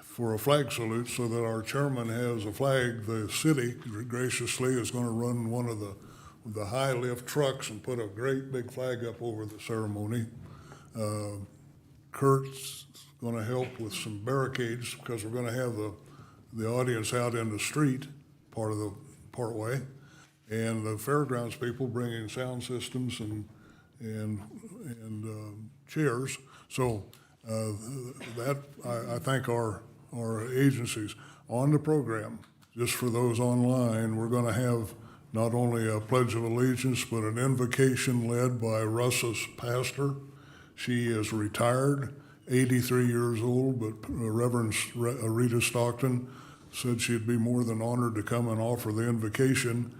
for a flag salute, so that our chairman has a flag, the city graciously is going to run one of the high lift trucks and put a great big flag up over the ceremony. Kurt's going to help with some barricades because we're going to have the audience out in the street part way, and the fairgrounds people bringing sound systems and chairs. So that I thank our agencies on the program. Just for those online, we're going to have not only a Pledge of Allegiance, but an invocation led by Russ's pastor. She is retired, 83 years old, but Reverend Rita Stockton said she'd be more than honored to come and offer the invocation.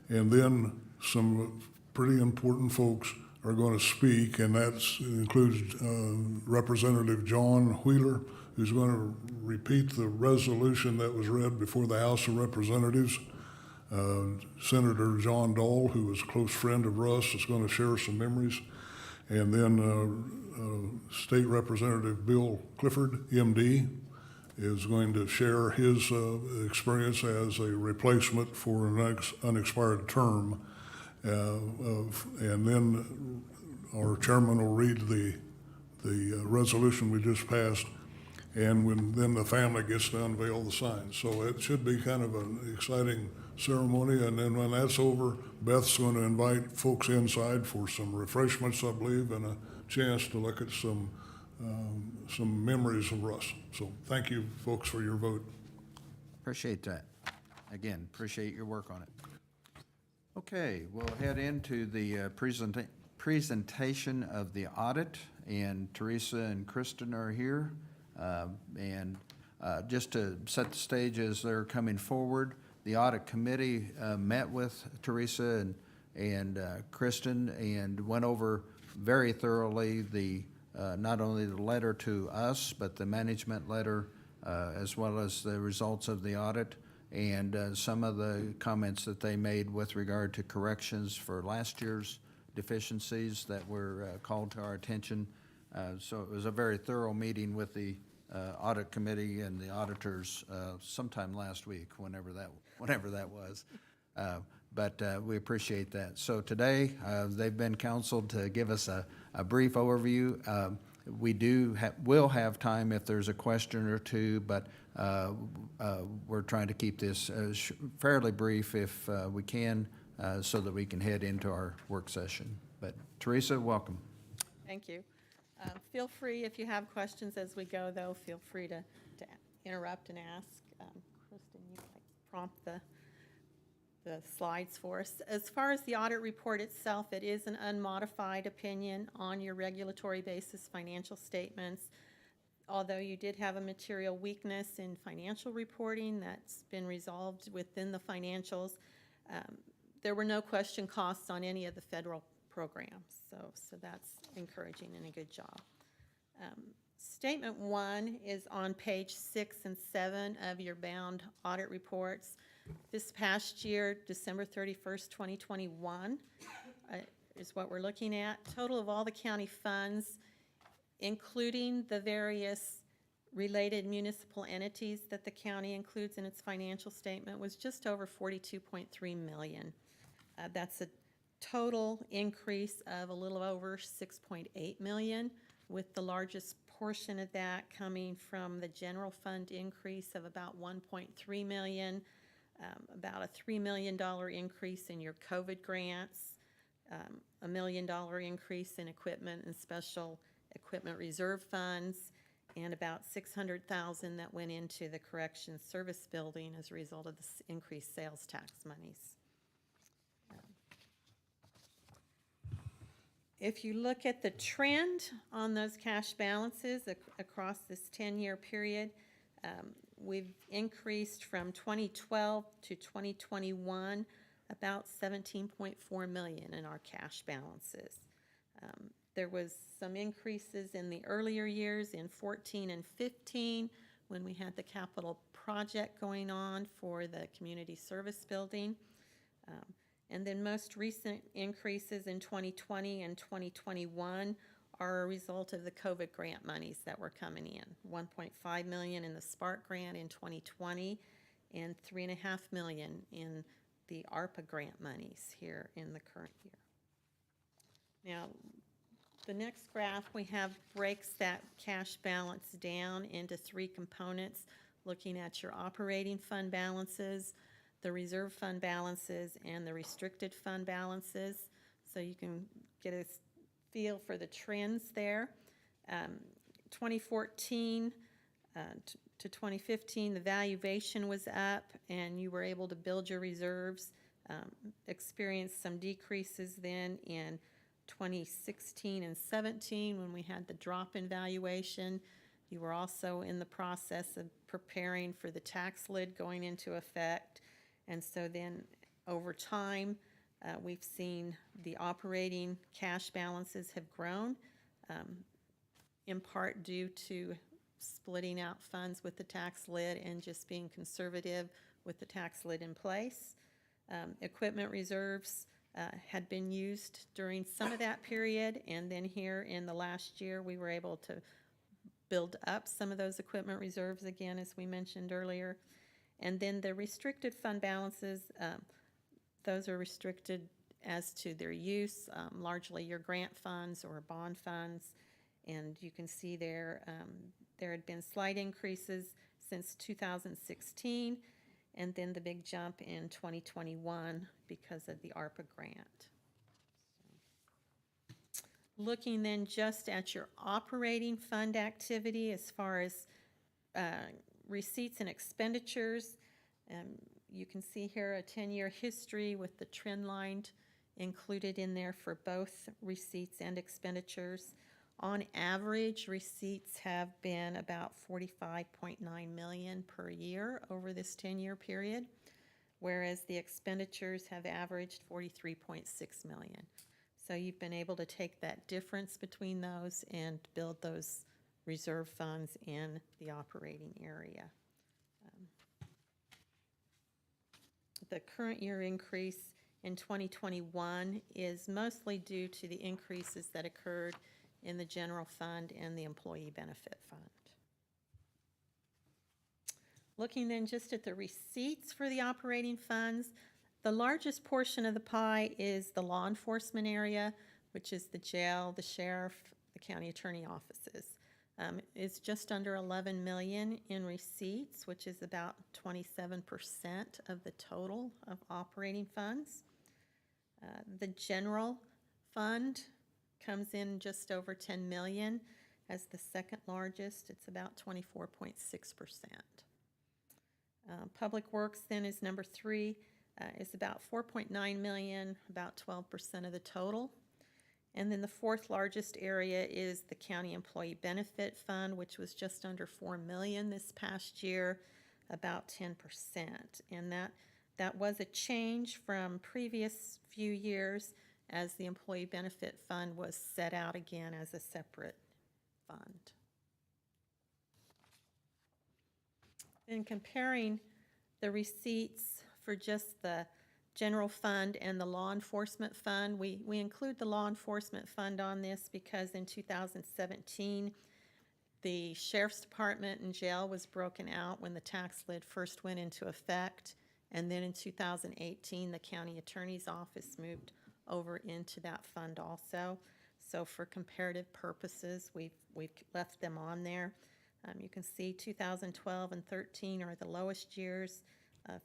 And then some pretty important folks are going to speak, and that includes Representative John Wheeler, who's going to repeat the resolution that was read before the House of Representatives. Senator John Dole, who was a close friend of Russ, is going to share some memories. And then State Representative Bill Clifford, MD, is going to share his experience as a replacement for an unexpired term. And then our chairman will read the resolution we just passed, and then the family gets to unveil the signs. So it should be kind of an exciting ceremony, and then when that's over, Beth's going to invite folks inside for some refreshments, I believe, and a chance to look at some memories of Russ. So thank you, folks, for your vote. Appreciate that. Again, appreciate your work on it. Okay, we'll head into the presentation of the audit, and Teresa and Kristen are here. Just to set the stage as they're coming forward, the audit committee met with Teresa and Kristen and went over very thoroughly the not only the letter to us, but the management letter, as well as the results of the audit, and some of the comments that they made with regard to corrections for last year's deficiencies that were called to our attention. So it was a very thorough meeting with the audit committee and the auditors sometime last week, whenever that was. But we appreciate that. So today, they've been counseled to give us a brief overview. We will have time if there's a question or two, but we're trying to keep this fairly brief if we can, so that we can head into our work session. But Teresa, welcome. Thank you. Feel free, if you have questions as we go, though, feel free to interrupt and ask. Kristen, you might prompt the slides for us. As far as the audit report itself, it is an unmodified opinion on your regulatory basis financial statements. Although you did have a material weakness in financial reporting, that's been resolved within the financials. There were no question costs on any of the federal programs, so that's encouraging and a good job. Statement 1 is on page 6 and 7 of your bound audit reports. This past year, December 31st, 2021, is what we're looking at. Total of all the county funds, including the various related municipal entities that the county includes in its financial statement, was just over $42.3 million. That's a total increase of a little over $6.8 million, with the largest portion of that coming from the general fund increase of about $1.3 million, about a $3 million increase in your COVID grants, $1 million increase in equipment and special equipment reserve funds, and about $600,000 that went into the corrections service building as a result of this increased sales tax monies. If you look at the trend on those cash balances across this 10-year period, we've increased from 2012 to 2021 about $17.4 million in our cash balances. There was some increases in the earlier years in 14 and 15 when we had the capital project going on for the community service building. And then most recent increases in 2020 and 2021 are a result of the COVID grant monies that were coming in. $1.5 million in the Spark grant in 2020 and $3.5 million in the ARPA grant monies here in the current year. Now, the next graph we have breaks that cash balance down into 3 components, looking at your operating fund balances, the reserve fund balances, and the restricted fund balances, so you can get a feel for the trends there. 2014 to 2015, the valuation was up, and you were able to build your reserves. Experienced some decreases then in 2016 and 17 when we had the drop in valuation. You were also in the process of preparing for the tax lid going into effect. And so then over time, we've seen the operating cash balances have grown, in part due to splitting out funds with the tax lid and just being conservative with the tax lid in place. Equipment reserves had been used during some of that period, and then here in the last year, we were able to build up some of those equipment reserves again, as we mentioned earlier. And then the restricted fund balances, those are restricted as to their use, largely your grant funds or bond funds. And you can see there, there had been slight increases since 2016, and then the big jump in 2021 because of the ARPA grant. Looking then just at your operating fund activity as far as receipts and expenditures, you can see here a 10-year history with the trend line included in there for both receipts and expenditures. On average, receipts have been about $45.9 million per year over this 10-year period, whereas the expenditures have averaged $43.6 million. So you've been able to take that difference between those and build those reserve funds in the operating area. The current year increase in 2021 is mostly due to the increases that occurred in the general fund and the employee benefit fund. Looking then just at the receipts for the operating funds, the largest portion of the pie is the law enforcement area, which is the jail, the sheriff, the county attorney offices. It's just under 11 million in receipts, which is about 27% of the total of operating funds. The general fund comes in just over 10 million as the second largest. It's about 24.6%. Public Works then is number 3, is about 4.9 million, about 12% of the total. And then the fourth largest area is the County Employee Benefit Fund, which was just under 4 million this past year, about 10%. And that was a change from previous few years as the Employee Benefit Fund was set out again as a separate fund. In comparing the receipts for just the general fund and the law enforcement fund, we include the law enforcement fund on this because in 2017, the Sheriff's Department and jail was broken out when the tax lid first went into effect. And then in 2018, the county attorney's office moved over into that fund also. So for comparative purposes, we've left them on there. You can see 2012 and 13 are the lowest years,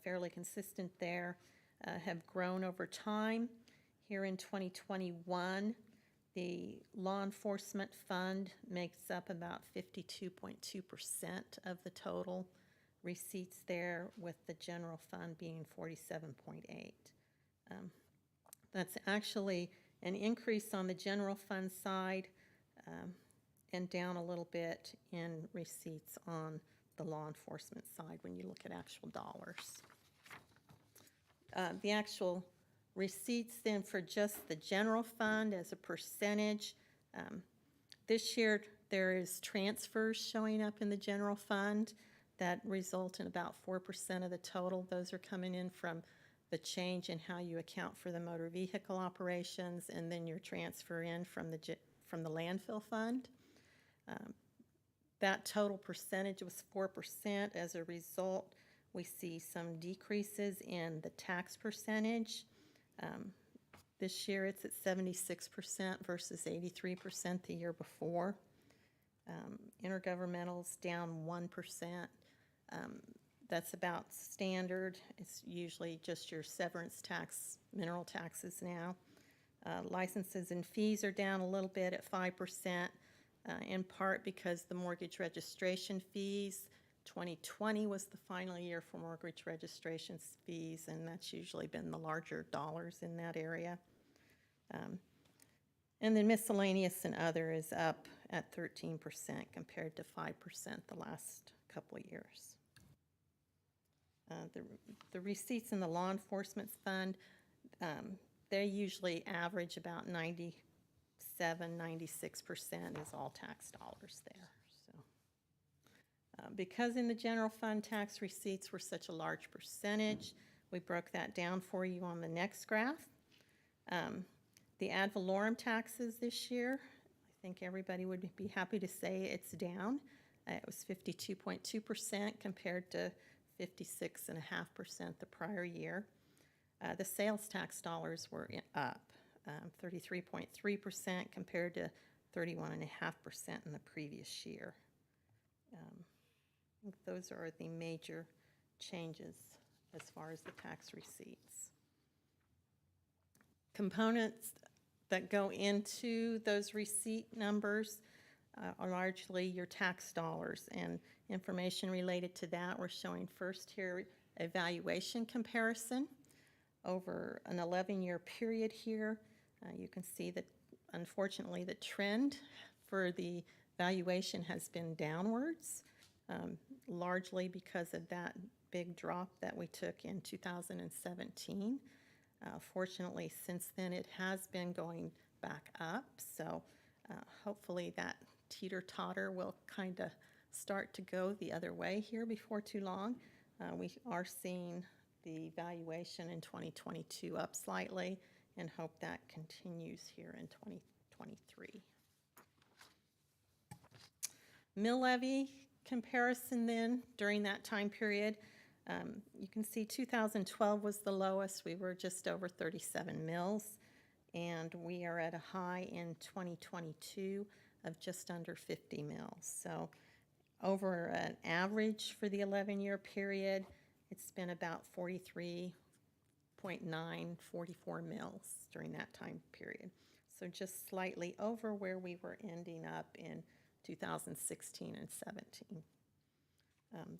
fairly consistent there, have grown over time. Here in 2021, the law enforcement fund makes up about 52.2% of the total receipts there, with the general fund being 47.8%. That's actually an increase on the general fund side and down a little bit in receipts on the law enforcement side when you look at actual dollars. The actual receipts then for just the general fund as a percentage, this year there is transfers showing up in the general fund that result in about 4% of the total. Those are coming in from the change in how you account for the motor vehicle operations, and then your transfer in from the landfill fund. That total percentage was 4%. As a result, we see some decreases in the tax percentage. This year it's at 76% versus 83% the year before. Intergovernmental's down 1%. That's about standard. It's usually just your severance tax, mineral taxes now. Licenses and fees are down a little bit at 5%, in part because the mortgage registration fees, 2020 was the final year for mortgage registration fees, and that's usually been the larger dollars in that area. And then miscellaneous and other is up at 13% compared to 5% the last couple of years. The receipts in the law enforcement fund, they usually average about 96% is all tax dollars there. So Because in the general fund, tax receipts were such a large percentage, we broke that down for you on the next graph. The ad valorem taxes this year, I think everybody would be happy to say it's down. It was 52.2% compared to 56.5% the prior year. The sales tax dollars were up, 33.3% compared to 31.5% in the previous year. I think those are the major changes as far as the tax receipts. Components that go into those receipt numbers are largely your tax dollars, and information related to that we're showing first here, a valuation comparison over an 11-year period here. You can see that unfortunately the trend for the valuation has been downwards, largely because of that big drop that we took in 2017. Fortunately, since then it has been going back up, so hopefully that teeter-totter will kind of start to go the other way here before too long. We are seeing the valuation in 2022 up slightly and hope that continues here in 2023. Mill levy comparison then during that time period. You can see 2012 was the lowest. We were just over 37 mills, and we are at a high in 2022 of just under 50 mills. So over an average for the 11-year period, it's been about 43.9, 44 mills during that time period. So just slightly over where we were ending up in 2016 and 17.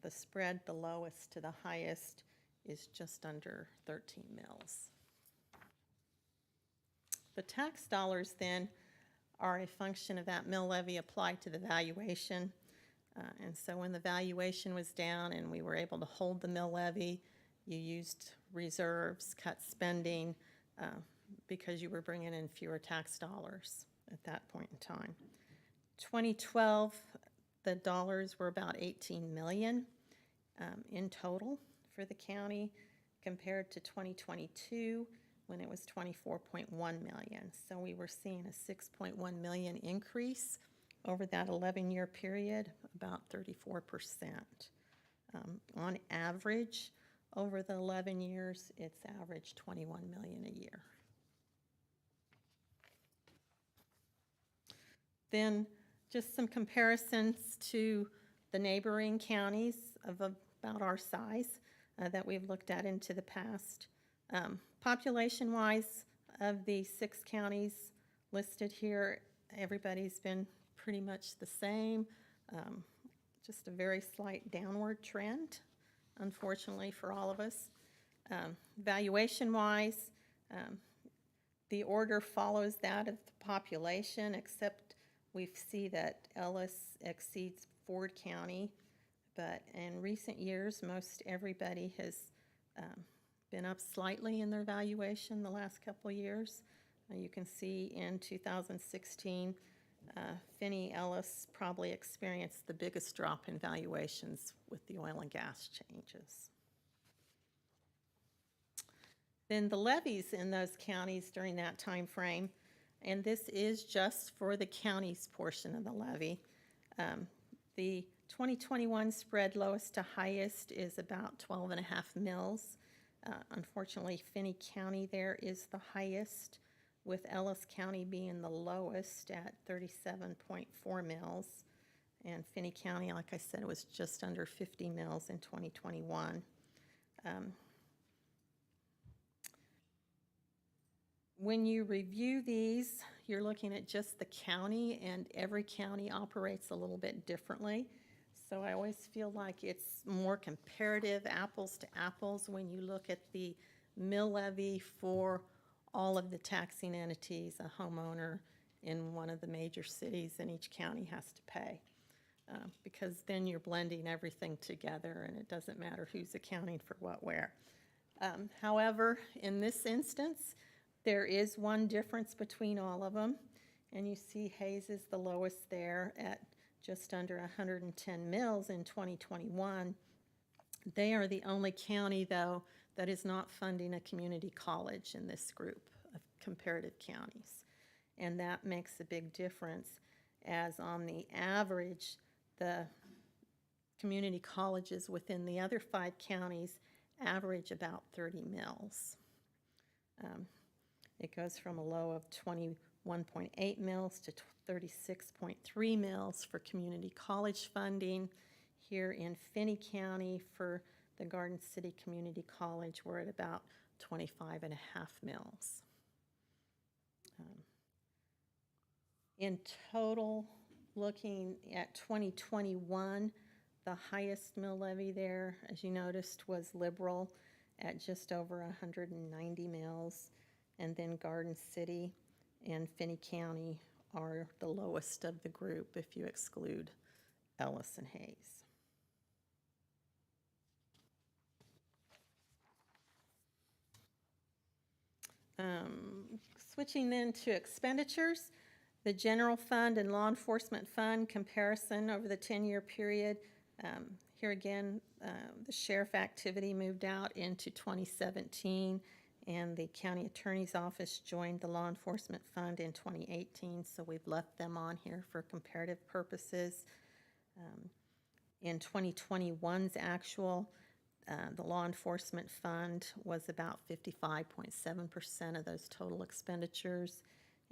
The spread, the lowest to the highest, is just under 13 mills. The tax dollars then are a function of that mill levy applied to the valuation. And so when the valuation was down and we were able to hold the mill levy, you used reserves, cut spending, because you were bringing in fewer tax dollars at that point in time. 2012, the dollars were about 18 million in total for the county, compared to 2022 when it was 24.1 million. So we were seeing a 6.1 million increase over that 11-year period, about 34%. On average, over the 11 years, it's averaged 21 million a year. Then just some comparisons to the neighboring counties of about our size that we've looked at into the past. Population-wise, of the 6 counties listed here, everybody's been pretty much the same. Just a very slight downward trend, unfortunately for all of us. Valuation-wise, the order follows that of the population, except we see that Ellis exceeds Ford County, but in recent years, most everybody has been up slightly in their valuation the last couple of years. You can see in 2016, Finney Ellis probably experienced the biggest drop in valuations with the oil and gas changes. Then the levies in those counties during that time frame, and this is just for the county's portion of the levy. The 2021 spread lowest to highest is about 12.5 mills. Unfortunately, Finney County there is the highest, with Ellis County being the lowest at 37.4 mills. And Finney County, like I said, was just under 50 mills in 2021. When you review these, you're looking at just the county, and every county operates a little bit differently. So I always feel like it's more comparative, apples to apples, when you look at the mill levy for all of the taxing entities a homeowner in one of the major cities in each county has to pay. Because then you're blending everything together and it doesn't matter who's accounting for what where. However, in this instance, there is one difference between all of them, and you see Hayes is the lowest there at just under 110 mills in 2021. They are the only county, though, that is not funding a community college in this group of comparative counties. And that makes a big difference, as on the average, the community colleges within the other 5 counties average about 30 mills. It goes from a low of 21.8 mills to 36.3 mills for community college funding. Here in Finney County for the Garden City Community College, we're at about 25.5 mills. In total, looking at 2021, the highest mill levy there, as you noticed, was Liberal at just over 190 mills. And then Garden City and Finney County are the lowest of the group if you exclude Ellis and Hayes. Switching then to expenditures, the general fund and law enforcement fund comparison over the 10-year period. Here again, the sheriff activity moved out into 2017, and the county attorney's office joined the law enforcement fund in 2018, so we've left them on here for comparative purposes. In 2021's actual, the law enforcement fund was about 55.7% of those total expenditures,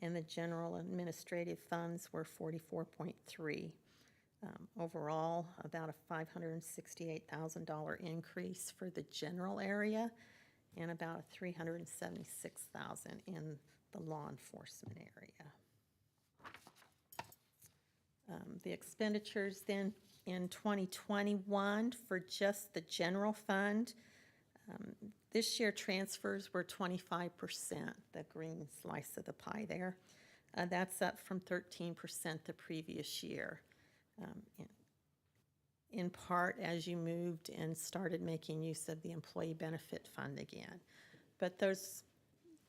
and the general administrative funds were 44.3%. Overall, about a $568,000 increase for the general area, and about a $376,000 in the law enforcement area. The expenditures then in 2021 for just the general fund, this year transfers were 25%, the green slice of the pie there. That's up from 13% the previous year. In part as you moved and started making use of the employee benefit fund again. But those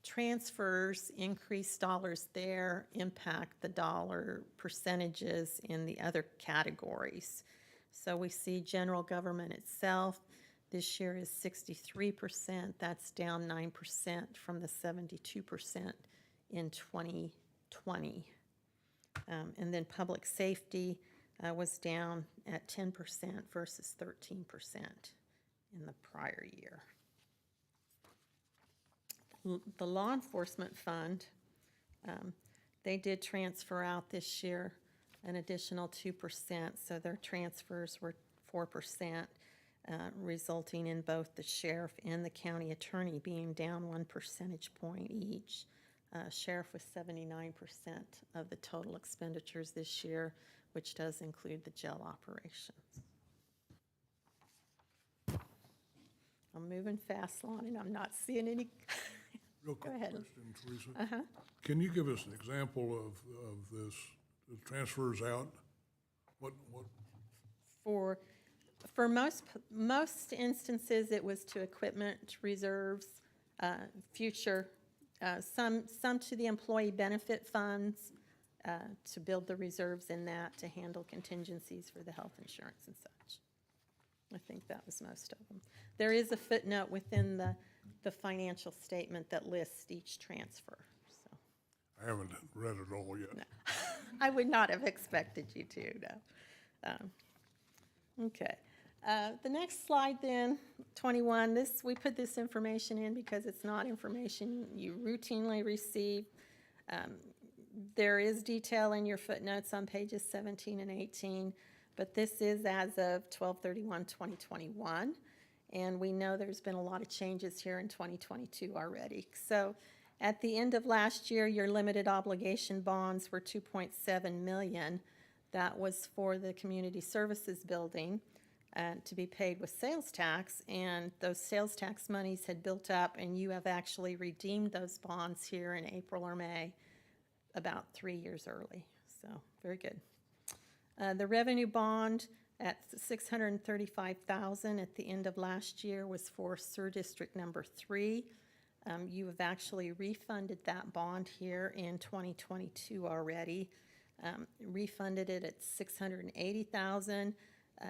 transfers, increased dollars there, impact the dollar percentages in the other categories. So we see general government itself, this year is 63%, that's down 9% from the 72% in 2020. And then public safety was down at 10% versus 13% in the prior year. The law enforcement fund, they did transfer out this year an additional 2%, so their transfers were 4%, resulting in both the sheriff and the county attorney being down 1 percentage point each. Sheriff was 79% of the total expenditures this year, which does include the jail operations. I'm moving fast, Lonnie, and I'm not seeing any. Real quick Go ahead. question, Teresa. Can you give us an example of this, the transfers out? What? For most instances, it was to equipment reserves, future, some to the employee benefit funds, to build the reserves in that to handle contingencies for the health insurance and such. I think that was most of them. There is a footnote within the financial statement that lists each transfer, so. I haven't read it all yet. No. I would not have expected you to, no. Okay. The next slide then, 21, we put this information in because it's not information you routinely receive. There is detail in your footnotes on pages 17 and 18, but this is as of 12/31/2021, and we know there's been a lot of changes here in 2022 already. So at the end of last year, your limited obligation bonds were $2.7 million. That was for the community services building to be paid with sales tax, and those sales tax monies had built up, and you have actually redeemed those bonds here in April or May, about 3 years early, so very good. The revenue bond at $635,000 at the end of last year was for Sur District number 3. You have actually refunded that bond here in 2022 already. refunded it at $680,000,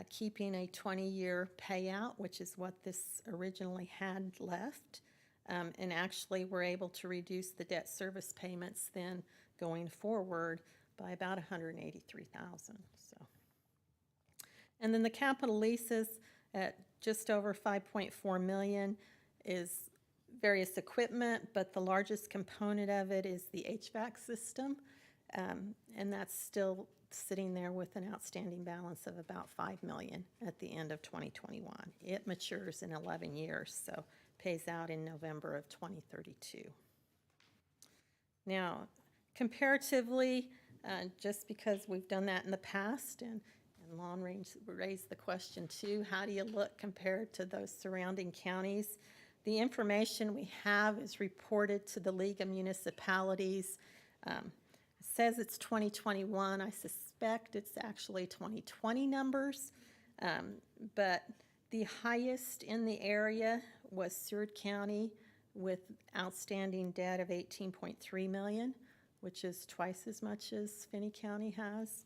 keeping a 20-year payout, which is what this originally had left. And actually, we're able to reduce the debt service payments then going forward by about $183,000. So, and then the capital leases at just over $5.4 million is various equipment, but the largest component of it is the HVAC system, and that's still sitting there with an outstanding balance of about $5 million at the end of 2021. It matures in 11 years, so pays out in November of 2032. Now, comparatively, just because we've done that in the past, and Long Range raised the question too, how do you look compared to those surrounding counties? The information we have is reported to the League of Municipalities. It says it's 2021. I suspect it's actually 2020 numbers. But the highest in the area was Seward County with outstanding debt of $18.3 million, which is twice as much as Finney County has.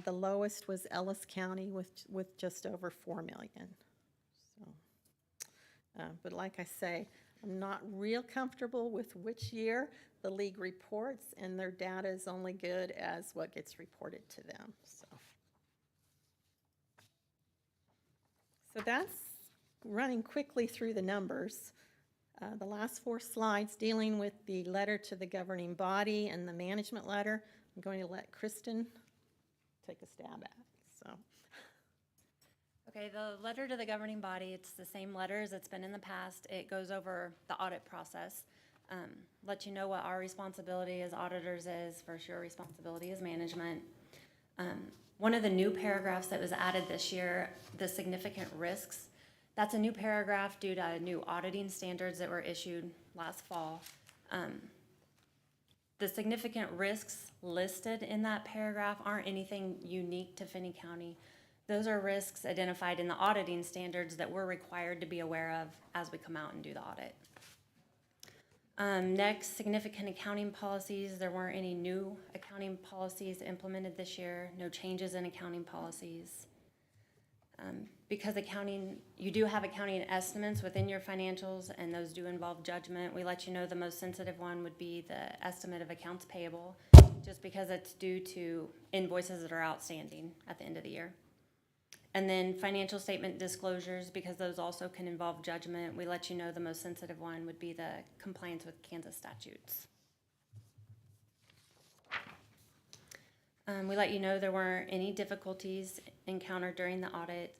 The lowest was Ellis County with just over $4 million. So, but like I say, I'm not real comfortable with which year the league reports, and their data is only good as what gets reported to them. So that's running quickly through the numbers. The last 4 slides dealing with the letter to the governing body and the management letter, I'm going to let Kristen take a stab at. So, Okay, the letter to the governing body, it's the same letter as it's been in the past. It goes over the audit process, let you know what our responsibility as auditors is versus your responsibility as management. One of the new paragraphs that was added this year, the significant risks, that's a new paragraph due to new auditing standards that were issued last fall. The significant risks listed in that paragraph aren't anything unique to Finney County. Those are risks identified in the auditing standards that we're required to be aware of as we come out and do the audit. Next, significant accounting policies. There weren't any new accounting policies implemented this year, no changes in accounting policies. Because you do have accounting estimates within your financials, and those do involve judgment. We let you know the most sensitive one would be the estimate of accounts payable, just because it's due to invoices that are outstanding at the end of the year. And then financial statement disclosures, because those also can involve judgment. We let you know the most sensitive one would be the compliance with Kansas statutes. We let you know there weren't any difficulties encountered during the audit.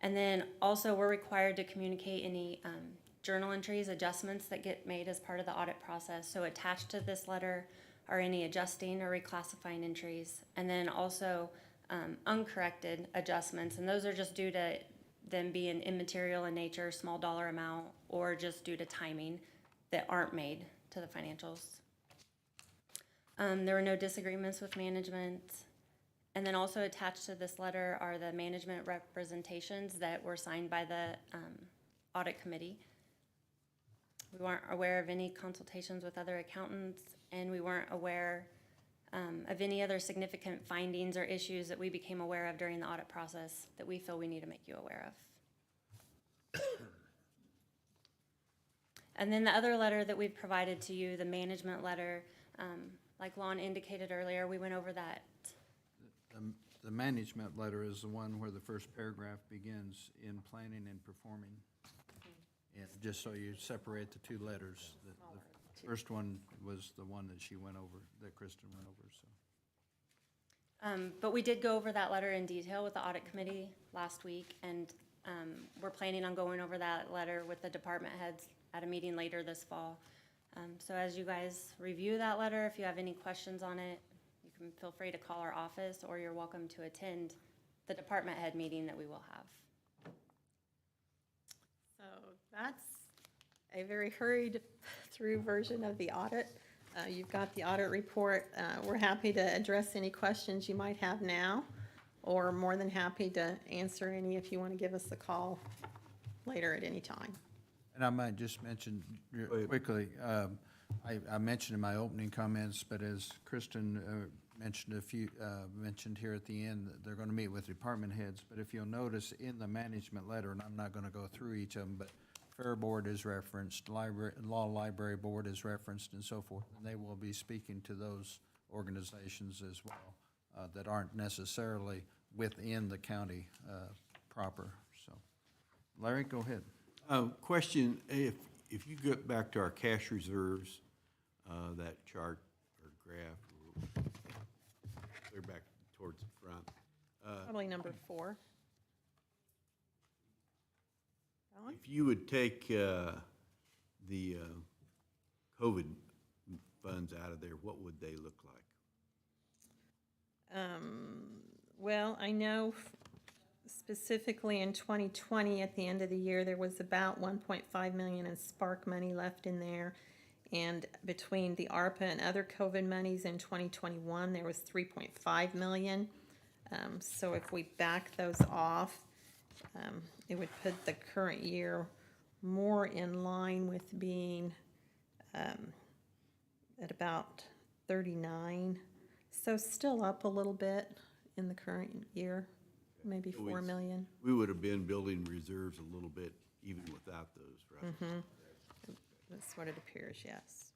And then also we're required to communicate any journal entries, adjustments that get made as part of the audit process. So attached to this letter are any adjusting or reclassifying entries. And then also uncorrected adjustments, and those are just due to them being immaterial in nature, small dollar amount, or just due to timing that aren't made to the financials. There were no disagreements with management. And then also attached to this letter are the management representations that were signed by the audit committee. We weren't aware of any consultations with other accountants, and we weren't aware of any other significant findings or issues that we became aware of during the audit process that we feel we need to make you aware of. And then the other letter that we've provided to you, the management letter, like Lon indicated earlier, we went over that. The management letter is the one where the first paragraph begins in planning and performing. And just so you separate the two letters, the first one was the one that she went over, that Kristen went over, so. But we did go over that letter in detail with the audit committee last week, and we're planning on going over that letter with the department heads at a meeting later this fall. So as you guys review that letter, if you have any questions on it, you can feel free to call our office, or you're welcome to attend the department head meeting that we will have. So that's a very hurried through version of the audit. You've got the audit report. We're happy to address any questions you might have now, or more than happy to answer any if you want to give us a call later at any time. And I might just mention quickly, I mentioned in my opening comments, but as Kristen mentioned here at the end that they're gonna meet with department heads, but if you'll notice in the management letter, and I'm not gonna go through each of them, but Fair Board is referenced, Law Library Board is referenced, and so forth, and they will be speaking to those organizations as well, that aren't necessarily within the county, proper, so. Larry, go ahead. Question, if you get back to our cash reserves, that chart or graph, clear back towards the front. Probably number 4. That one? If you would take the COVID funds out of there, what would they look like? Well, I know specifically in 2020, at the end of the year, there was about 1.5 million in spark money left in there. And between the ARPA and other COVID monies in 2021, there was 3.5 million. So if we back those off, it would put the current year more in line with being at about 39. So still up a little bit in the current year, maybe 4 million. We would have been building reserves a little bit even without those, right? That's what it appears, yes.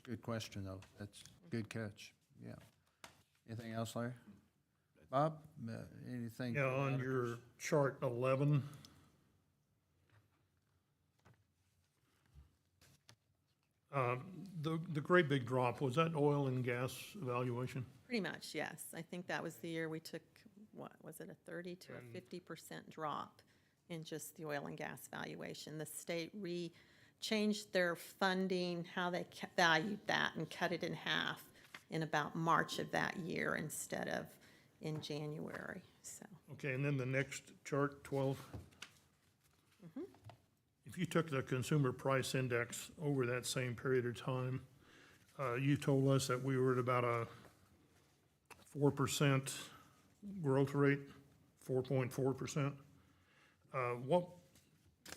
Good question, though. That's a good catch, yeah. Anything else, Larry? Bob, anything? Yeah, on your chart 11, the great big drop, was that oil and gas evaluation? Pretty much, yes. I think that was the year we took, what, was it a 30 to a 50% drop in just the oil and gas valuation. The state changed their funding, how they valued that, and cut it in half in about March of that year instead of in January, so. Okay, and then the next chart, 12. If you took the consumer price index over that same period of time, you told us that we were at about a 4% growth rate, 4.4%. What,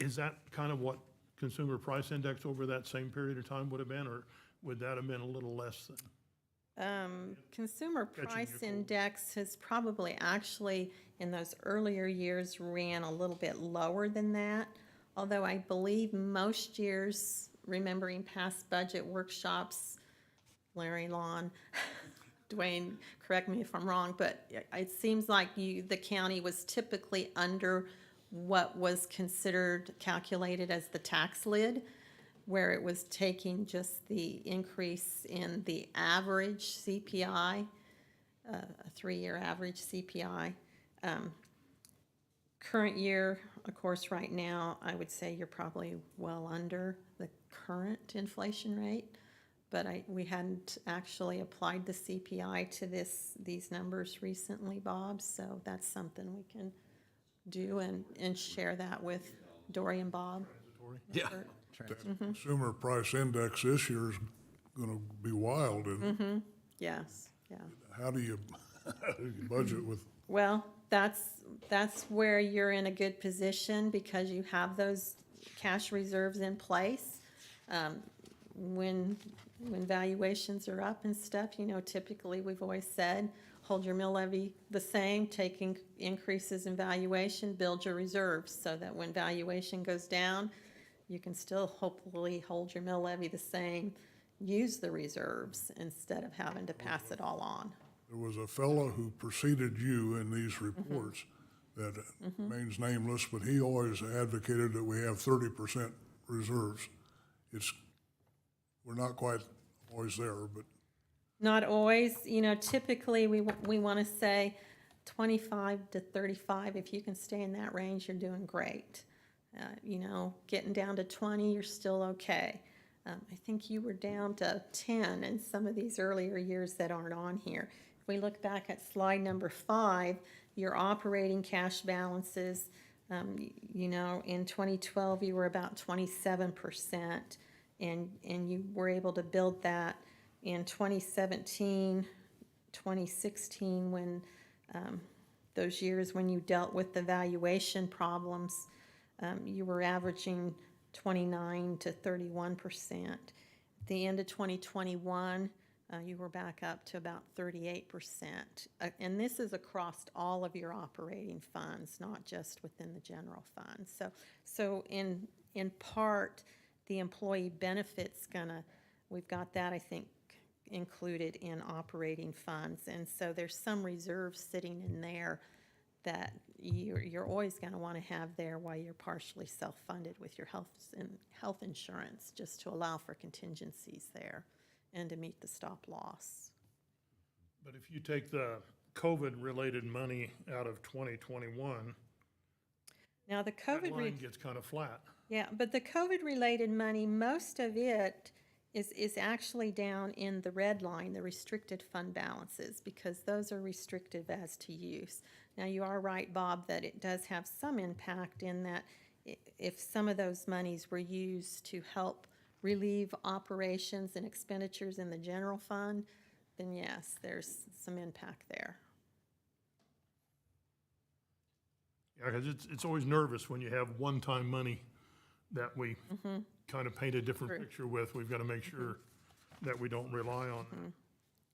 is that kind of what consumer price index over that same period of time would have been, or would that have been a little less than? Consumer Catching price your cold. index has probably actually, in those earlier years, ran a little bit lower than that. Although I believe most years, remembering past budget workshops, Larry, Lon, Dwayne, correct me if I'm wrong, but it seems like the county was typically under what was considered calculated as the tax lid, where it was taking just the increase in the average CPI, a 3-year average CPI. Current year, of course, right now, I would say you're probably well under the current inflation rate, but we hadn't actually applied the CPI to these numbers recently, Bob, so that's something we can do and share that with Dory and Bob. Yeah. That consumer price index this year is gonna be wild, and Yes, yeah. how do you budget with? Well, that's where you're in a good position because you have those cash reserves in place. When valuations are up and stuff, typically we've always said, hold your mill levy the same, taking increases in valuation, build your reserves so that when valuation goes down, you can still hopefully hold your mill levy the same, use the reserves instead of having to pass it all on. There was a fellow who preceded you in these reports that remains nameless, but he always advocated that we have 30% reserves. We're not quite always there, but Not always, typically we want to say 25 to 35. If you can stay in that range, you're doing great. Getting down to 20, you're still okay. I think you were down to 10 in some of these earlier years that aren't on here. If we look back at slide number 5, your operating cash balances, in 2012, you were about 27%, and you were able to build that in 2017, 2016, when those years when you dealt with the valuation problems, you were averaging 29 to 31%. the end of 2021, you were back up to about 38%. And this is across all of your operating funds, not just within the general fund. So in part, the employee benefits we've got that, I think, included in operating funds. And so there's some reserves sitting in there that you're always going to want to have there while you're partially self-funded with your health insurance, just to allow for contingencies there and to meet the stop loss. But if you take the COVID-related money out of 2021, Now, the that COVID, line gets kind of flat. yeah, but the COVID-related money, most of it is actually down in the red line, the restricted fund balances, because those are restrictive as to use. Now, you are right, Bob, that it does have some impact in that if some of those monies were used to help relieve operations and expenditures in the general fund, then yes, there's some impact there. Yeah, because it's always nervous when you have one-time money that we kind of paint a different True. picture with. We've got to make sure that we don't rely on that.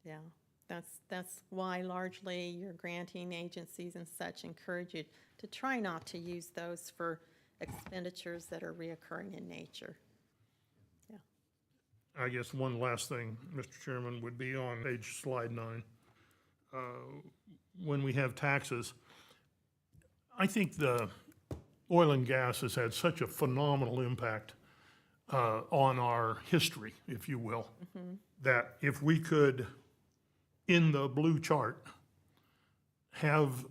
Yeah, that's why largely your granting agencies and such encourage you to try not to use those for expenditures that are reoccurring in nature. Yeah. I guess one last thing, Mr. Chairman, would be on slide 9. When we have taxes, I think the oil and gas has had such a phenomenal impact on our history, if you will, that if we could, in the blue chart, have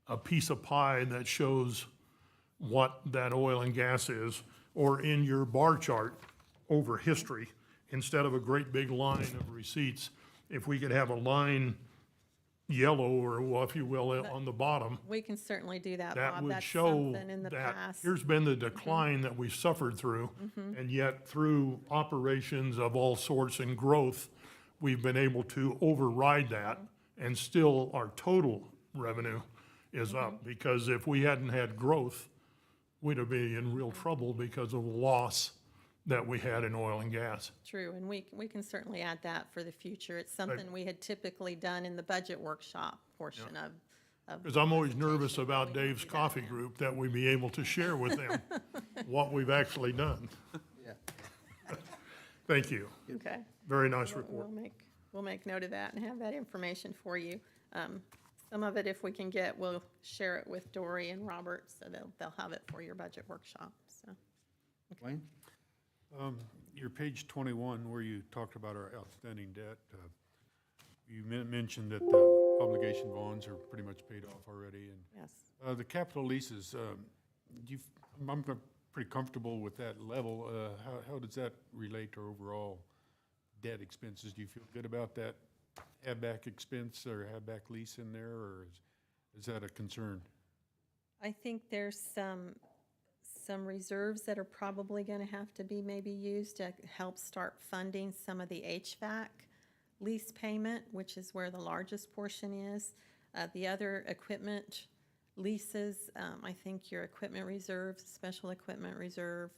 a piece of pie that shows what that oil and gas is, or in your bar chart over history, instead of a great big line of receipts, if we could have a line yellow, or if you will, on the bottom, We can certainly do that, that Bob. would That's show something in the that past. here's been the decline that we suffered through, and yet through operations of all sorts and growth, we've been able to override that, and still our total revenue is up, because if we hadn't had growth, we'd have been in real trouble because of the loss that we had in oil and gas. True, and we can certainly add that for the future. It's something we had typically done in the budget workshop portion of. Because I'm always nervous about Dave's coffee group, that we be able to share with them what we've actually done. Yeah. Thank you. Okay. Very nice report. We'll make note of that and have that information for you. Some of it, if we can get, we'll share it with Dory and Robert, so they'll have it for your budget workshop, so. Wayne? Your page 21, where you talked about our outstanding debt, you mentioned that the obligation bonds are pretty much paid off already, and Yes. the capital leases, I'm pretty comfortable with that level. How does that relate to overall debt expenses? Do you feel good about that add-back expense or add-back lease in there, or is that a concern? I think there's some reserves that are probably going to have to be maybe used to help start funding some of the HVAC lease payment, which is where the largest portion is. The other equipment leases, I think your equipment reserve, special equipment reserve,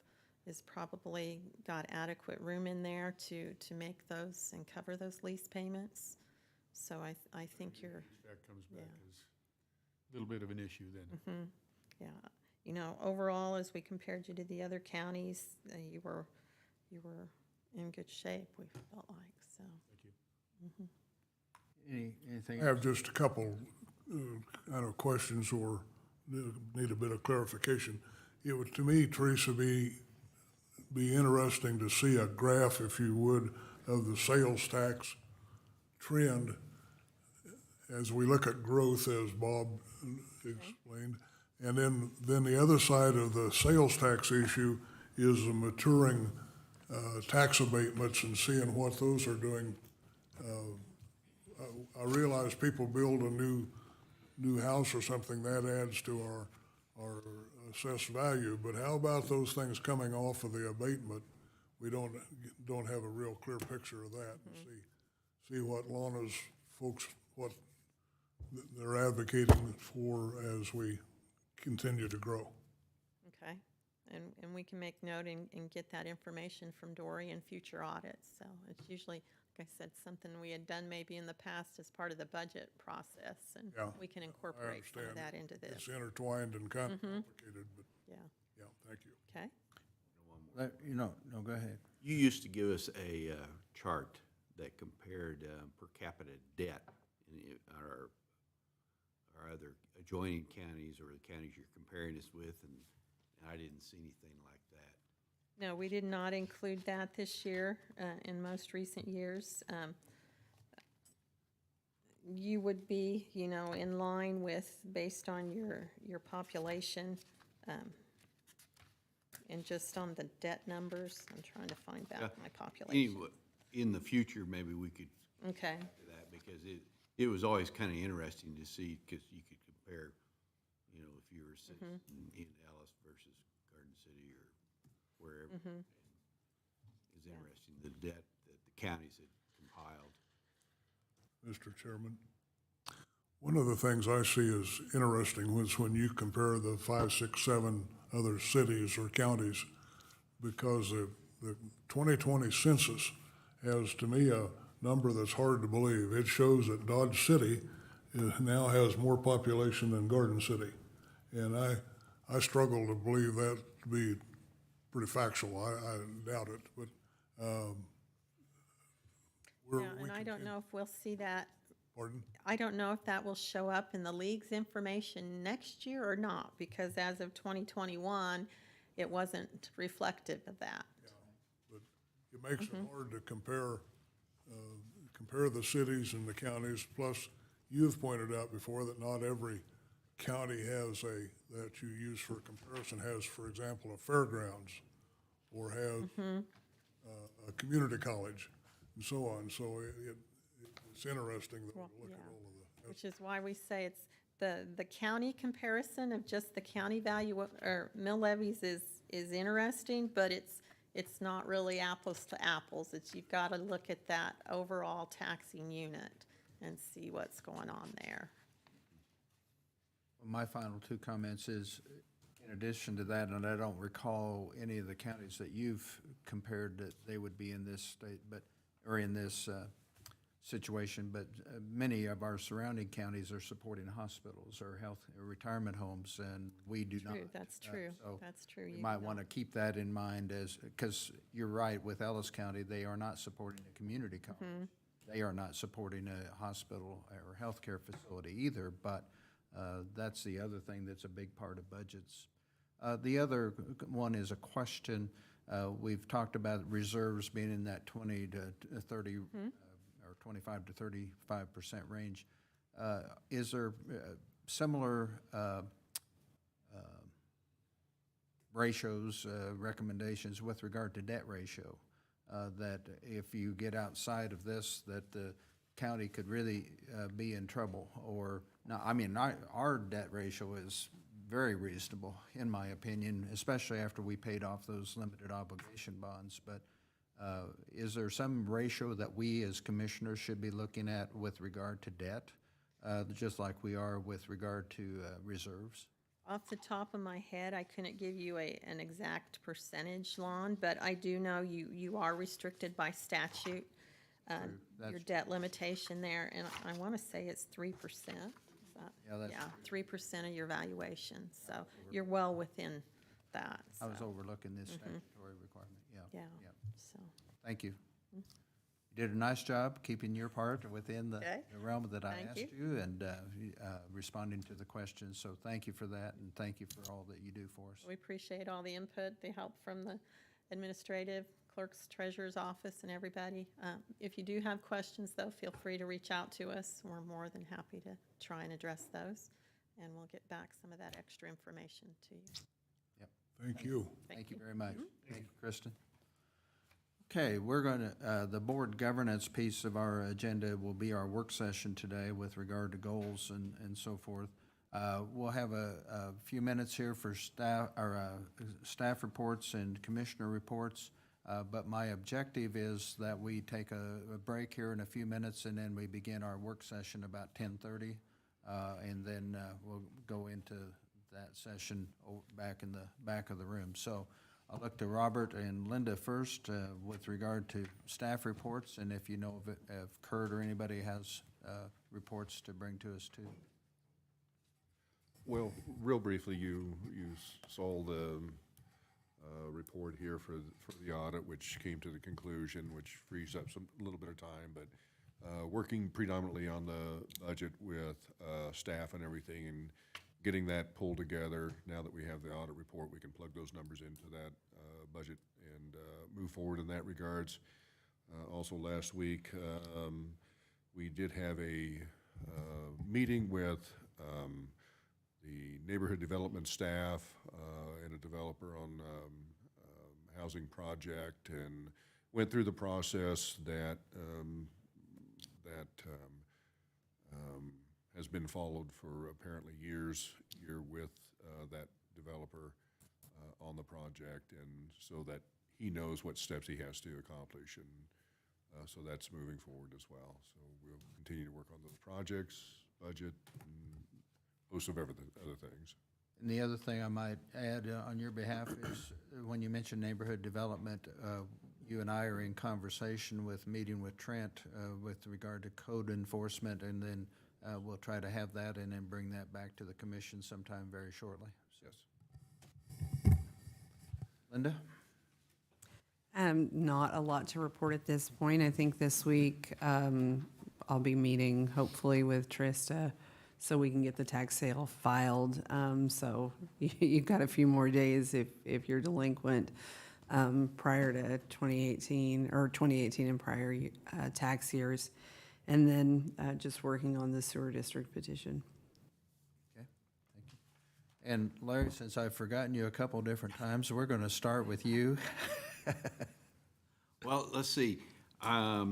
is probably got adequate room in there to make those and cover those lease payments. So I think you're, That comes back as a little bit of an issue then. yeah. You know, overall, as we compared you to the other counties, you were in good shape, we felt like, so. Thank you. Anything? I have just a couple kind of questions or need a bit of clarification. It would, to me, Teresa, be interesting to see a graph, if you would, of the sales tax trend as we look at growth, as Bob explained. And then the other side of the sales tax issue is the maturing tax abatements and seeing what those are doing. I realize people build a new house or something, that adds to our assessed value, but how about those things coming off of the abatement? We don't have a real clear picture of that, and see what Lana's folks, what they're advocating for as we continue to grow. Okay. And we can make note and get that information from Dory in future audits. So it's usually, like I said, something we had done maybe in the past as part of the budget process, and Yeah, we can I incorporate some of understand. that into this. It's intertwined and kind of complicated, but, Yeah, yeah, thank you. okay. No, go ahead. You used to give us a chart that compared per capita debt in our other adjoining counties or the counties you're comparing us with, and I didn't see anything like that. No, we did not include that this year, in most recent years. You would be, in line with, based on your population, and just on the debt numbers. I'm trying to find back my population. Anyway, in the future, maybe we could Okay, do that, because it was always kind of interesting to see, because you could compare, if you were a citizen in Alice versus Garden City or wherever. And it's interesting, the debt that the counties had compiled. Mr. Chairman, one of the things I see as interesting was when you compare the 5, 6, 7 other cities or counties, because the 2020 census has, to me, a number that's hard to believe. It shows that Dodge City now has more population than Garden City. And I struggle to believe that to be pretty factual. I doubt it, but yeah, and I don't know if we'll see that. Pardon? I don't know if that will show up in the league's information next year or not, because as of 2021, it wasn't reflective of that. But it makes it hard to compare the cities and the counties. Plus, you've pointed out before that not every county has that you use for comparison has, for example, a fairgrounds or has a community college and so on. So it's interesting that we look at all of that. Which is why we say it's the county comparison of just the county value or mill levies is interesting, but it's not really apples to apples. You've got to look at that overall taxing unit and see what's going on there. My final two comments is, in addition to that, and I don't recall any of the counties that you've compared that they would be in this state, or in this situation, but many of our surrounding counties are supporting hospitals or health or retirement homes, and we do not. That's true. So That's true. you You might do want to not. keep that in mind because you're right, with Ellis County, they are not supporting a community college. They are not supporting a hospital or healthcare facility either, but that's the other thing that's a big part of budgets. The other one is a question. We've talked about reserves being in that 20 to 30 or 25 to 35% range. Is there similar ratios, recommendations with regard to debt ratio? That if you get outside of this, that the county could really be in trouble? Or, no, I mean, our debt ratio is very reasonable, in my opinion, especially after we paid off those limited obligation bonds. But is there some ratio that we as commissioners should be looking at with regard to debt, just like we are with regard to reserves? Off the top of my head, I couldn't give you an exact percentage, Lon, but I do know you are restricted by statute. Your debt limitation there, and I want to say it's 3%. Yeah, 3% of your valuation, so you're well within that. I was so, overlooking this statutory requirement, Yeah, yeah. so, Thank you. You did a nice job keeping your part within the Okay. the realm that I Thank asked you and responding to the questions. So thank you for that, and thank you for all that you do for us. we appreciate all the input, the help from the administrative, clerk's, treasurer's office, and everybody. If you do have questions, though, feel free to reach out to us. We're more than happy to try and address those, and we'll get back some of that extra information to you. Thank you. Thank you very much. Thank you, Kristen. Okay, we're going to, the board governance piece of our agenda will be our work session today with regard to goals and so forth. We'll have a few minutes here for staff reports and commissioner reports, but my objective is that we take a break here in a few minutes, and then we begin our work session about 10:30, and then we'll go into that session back in the back of the room. So I'll look to Robert and Linda first with regard to staff reports, and if you know if Kurt or anybody has reports to bring to us too. Well, real briefly, you saw the report here for the audit, which came to the conclusion, which frees up a little bit of time, but working predominantly on the budget with staff and everything, and getting that pulled together. Now that we have the audit report, we can plug those numbers into that budget and move forward in that regards. Also last week, we did have a meeting with the neighborhood development staff and a developer on housing project, and went through the process that has been followed for apparently years here with that developer on the project, and so that he knows what steps he has to accomplish, and so that's moving forward as well. So we'll continue to work on those projects, budget, and a host of other things. And the other thing I might add on your behalf is when you mention neighborhood development, you and I are in conversation with, meeting with Trent with regard to code enforcement, and then we'll try to have that and then bring that back to the commission sometime very shortly. Yes. Linda? Not a lot to report at this point. I think this week I'll be meeting hopefully with Trista so we can get the tax sale filed. So you've got a few more days if you're delinquent prior to 2018 or 2018 and prior tax years. And then just working on the sewer district petition. Okay, thank you. And Larry, since I've forgotten you a couple different times, we're going to start with you. Well, let's see. I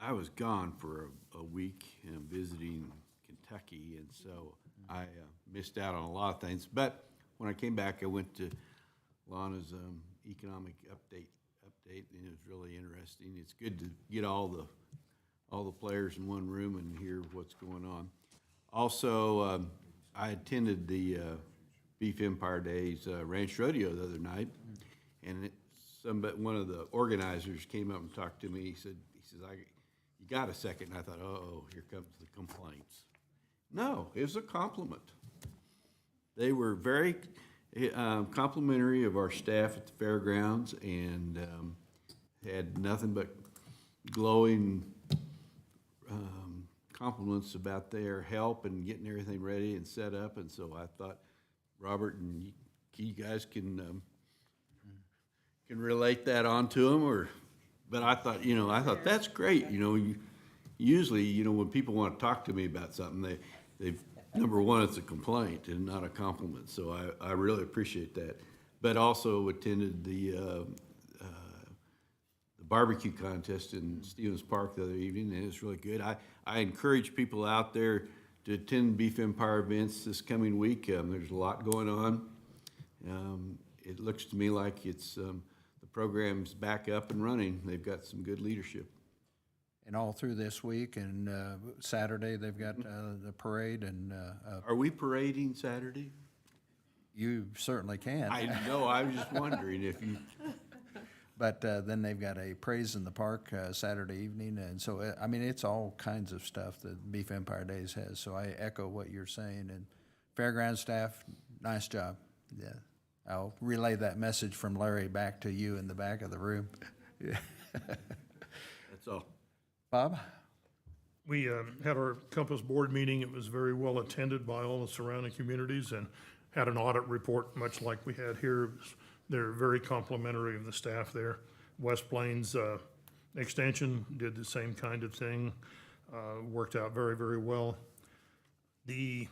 was gone for a week and visiting Kentucky, and so I missed out on a lot of things. But when I came back, I went to Lana's economic update, and it was really interesting. It's good to get all the players in one room and hear what's going on. Also, I attended the Beef Empire Days Ranch Rodeo the other night, and one of the organizers came up and talked to me. He says, you got a second? And I thought, oh, here comes the complaints. No, it was a compliment. They were very complimentary of our staff at the fairgrounds, and had nothing but glowing compliments about their help and getting everything ready and set up. And so I thought Robert and you guys can relate that onto them, but I thought that's great. Usually, when people want to talk to me about something, they've number one, it's a complaint and not a compliment. So I really appreciate that. But also attended the barbecue contest in Stevens Park the other evening, and it was really good. I encourage people out there to attend Beef Empire events this coming week. There's a lot going on. It looks to me like it's the program's back up and running. They've got some good leadership. And all through this week, and Saturday they've got the parade. And are we parading Saturday? You certainly can. I know. I was just wondering if you. But then they've got a Praise in the Park Saturday evening, and so it's all kinds of stuff that Beef Empire Days has. So I echo what you're saying, and fairground staff, nice job. Yeah, I'll relay that message from Larry back to you in the back of the room. Yeah. That's all. Bob? We had our Compass board meeting. It was very well attended by all the surrounding communities, and had an audit report much like we had here. They're very complimentary of the staff there. West Plains Extension did the same kind of thing. Worked out very, very well. The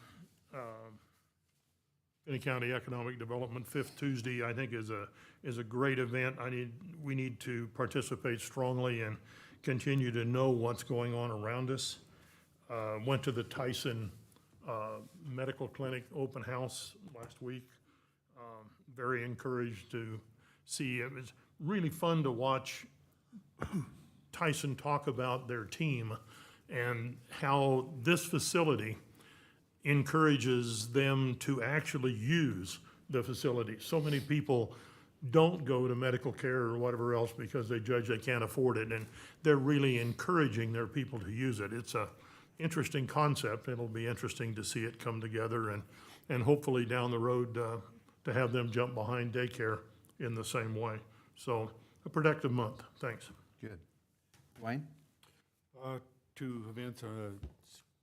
Finney County Economic Development Fifth Tuesday, I think, is a great event. We need to participate strongly and continue to know what's going on around us. Went to the Tyson Medical Clinic open house last week. Very encouraged to see. It was really fun to watch Tyson talk about their team and how this facility encourages them to actually use the facility. So many people don't go to medical care or whatever else because they judge they can't afford it, and they're really encouraging their people to use it. It's a interesting concept. It'll be interesting to see it come together, and hopefully down the road to have them jump behind daycare in the same way. So a productive month. Thanks. Good. Dwayne? Two events,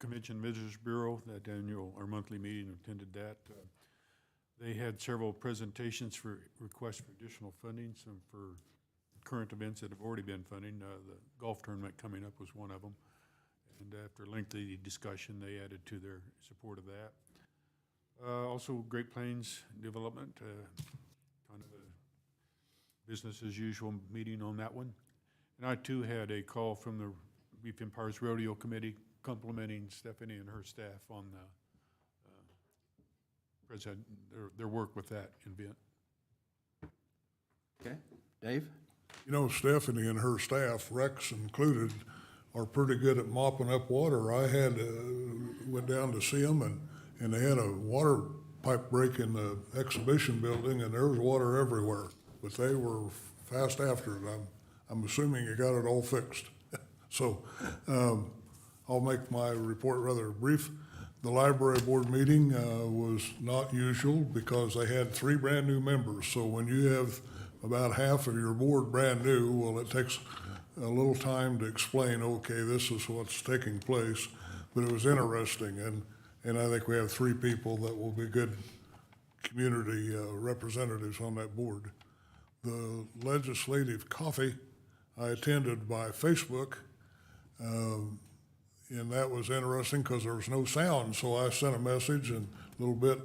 Convention Visitors Bureau, that annual or monthly meeting, attended that. They had several presentations for requests for additional funding, some for current events that have already been funding. The golf tournament coming up was one of them. And after lengthy discussion, they added to their support of that. Also, Great Plains Development, kind of a business as usual meeting on that one. And I too had a call from the Beef Empires Rodeo Committee complimenting Stephanie and her staff on the their work with that event. Okay. Dave? You know, Stephanie and her staff, Rex included, are pretty good at mopping up water. I went down to see them, and they had a water pipe break in the exhibition building, and there was water everywhere. But they were fast after it. I'm assuming you got it all fixed. So I'll make my report rather brief. The library board meeting was not usual because they had 3 brand new members. So when you have about half of your board brand new, well, it takes a little time to explain, okay, this is what's taking place. But it was interesting, and I think we have 3 people that will be good community representatives on that board. The legislative coffee I attended by Facebook, and that was interesting because there was no sound. So I sent a message, and a little bit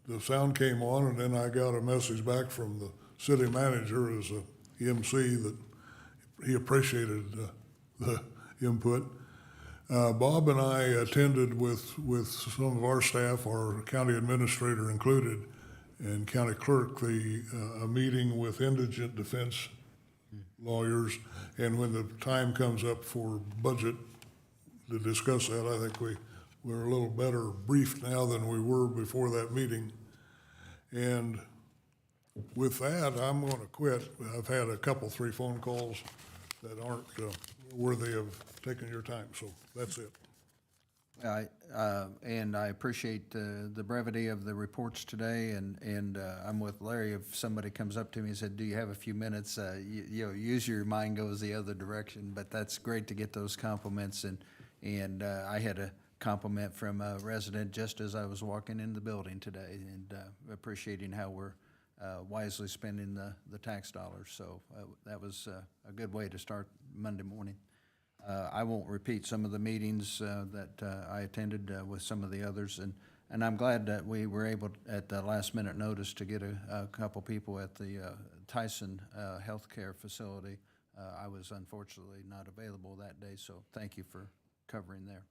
the sound came on, and then I got a message back from the city manager as a MC that he appreciated the input. Bob and I attended with some of our staff, our county administrator included, and county clerk, a meeting with indigent defense lawyers. And when the time comes up for budget to discuss that, I think we're a little better briefed now than we were before that meeting. And with that, I'm going to quit. I've had a couple, 3 phone calls that aren't worthy of taking your time, so that's it. And I appreciate the brevity of the reports today, and I'm with Larry. If somebody comes up to me and said, do you have a few minutes, usually your mind goes the other direction, but that's great to get those compliments. And I had a compliment from a resident just as I was walking in the building today, and appreciating how we're wisely spending the tax dollars. So that was a good way to start Monday morning. I won't repeat some of the meetings that I attended with some of the others, and I'm glad that we were able, at the last minute notice, to get a couple people at the Tyson Healthcare Facility. I was unfortunately not available that day, so thank you for covering there.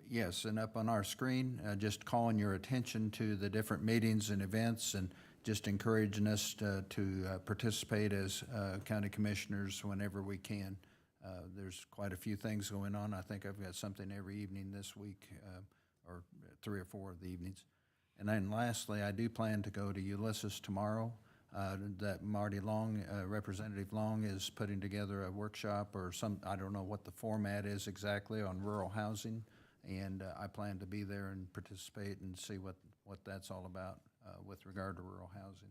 Yes, and up on our screen, just calling your attention to the different meetings and events, and just encouraging us to participate as county commissioners whenever we can. There's quite a few things going on. I think I've got something every evening this week, or 3 or 4 of the evenings. And then lastly, I do plan to go to Ulysses tomorrow. That Marty Long, Representative Long, is putting together a workshop or I don't know what the format is exactly, on rural housing. And I plan to be there and participate and see what that's all about with regard to rural housing.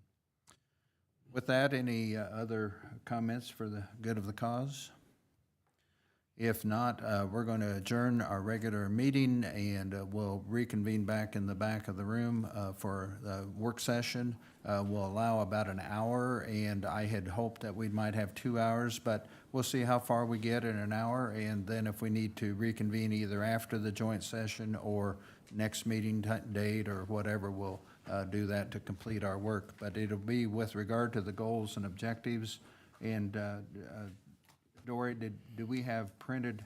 With that, any other comments for the good of the cause? If not, we're going to adjourn our regular meeting, and we'll reconvene back in the back of the room for the work session. We'll allow about an hour, and I had hoped that we might have 2 hours, but we'll see how far we get in an hour, and then if we need to reconvene either after the joint session or next meeting date or whatever, we'll do that to complete our work. But it'll be with regard to the goals and objectives. And Dory, do we have printed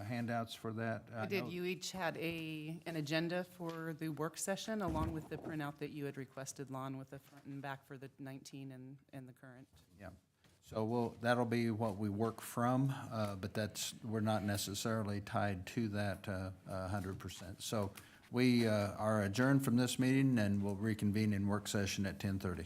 handouts for that? I did. You each had an agenda for the work session, along with the printout that you had requested, Lon, with the front and back for the 19 and the current. Yeah. So that'll be what we work from, but we're not necessarily tied to that 100%. So we are adjourned from this meeting, and we'll reconvene in work session at 10:30.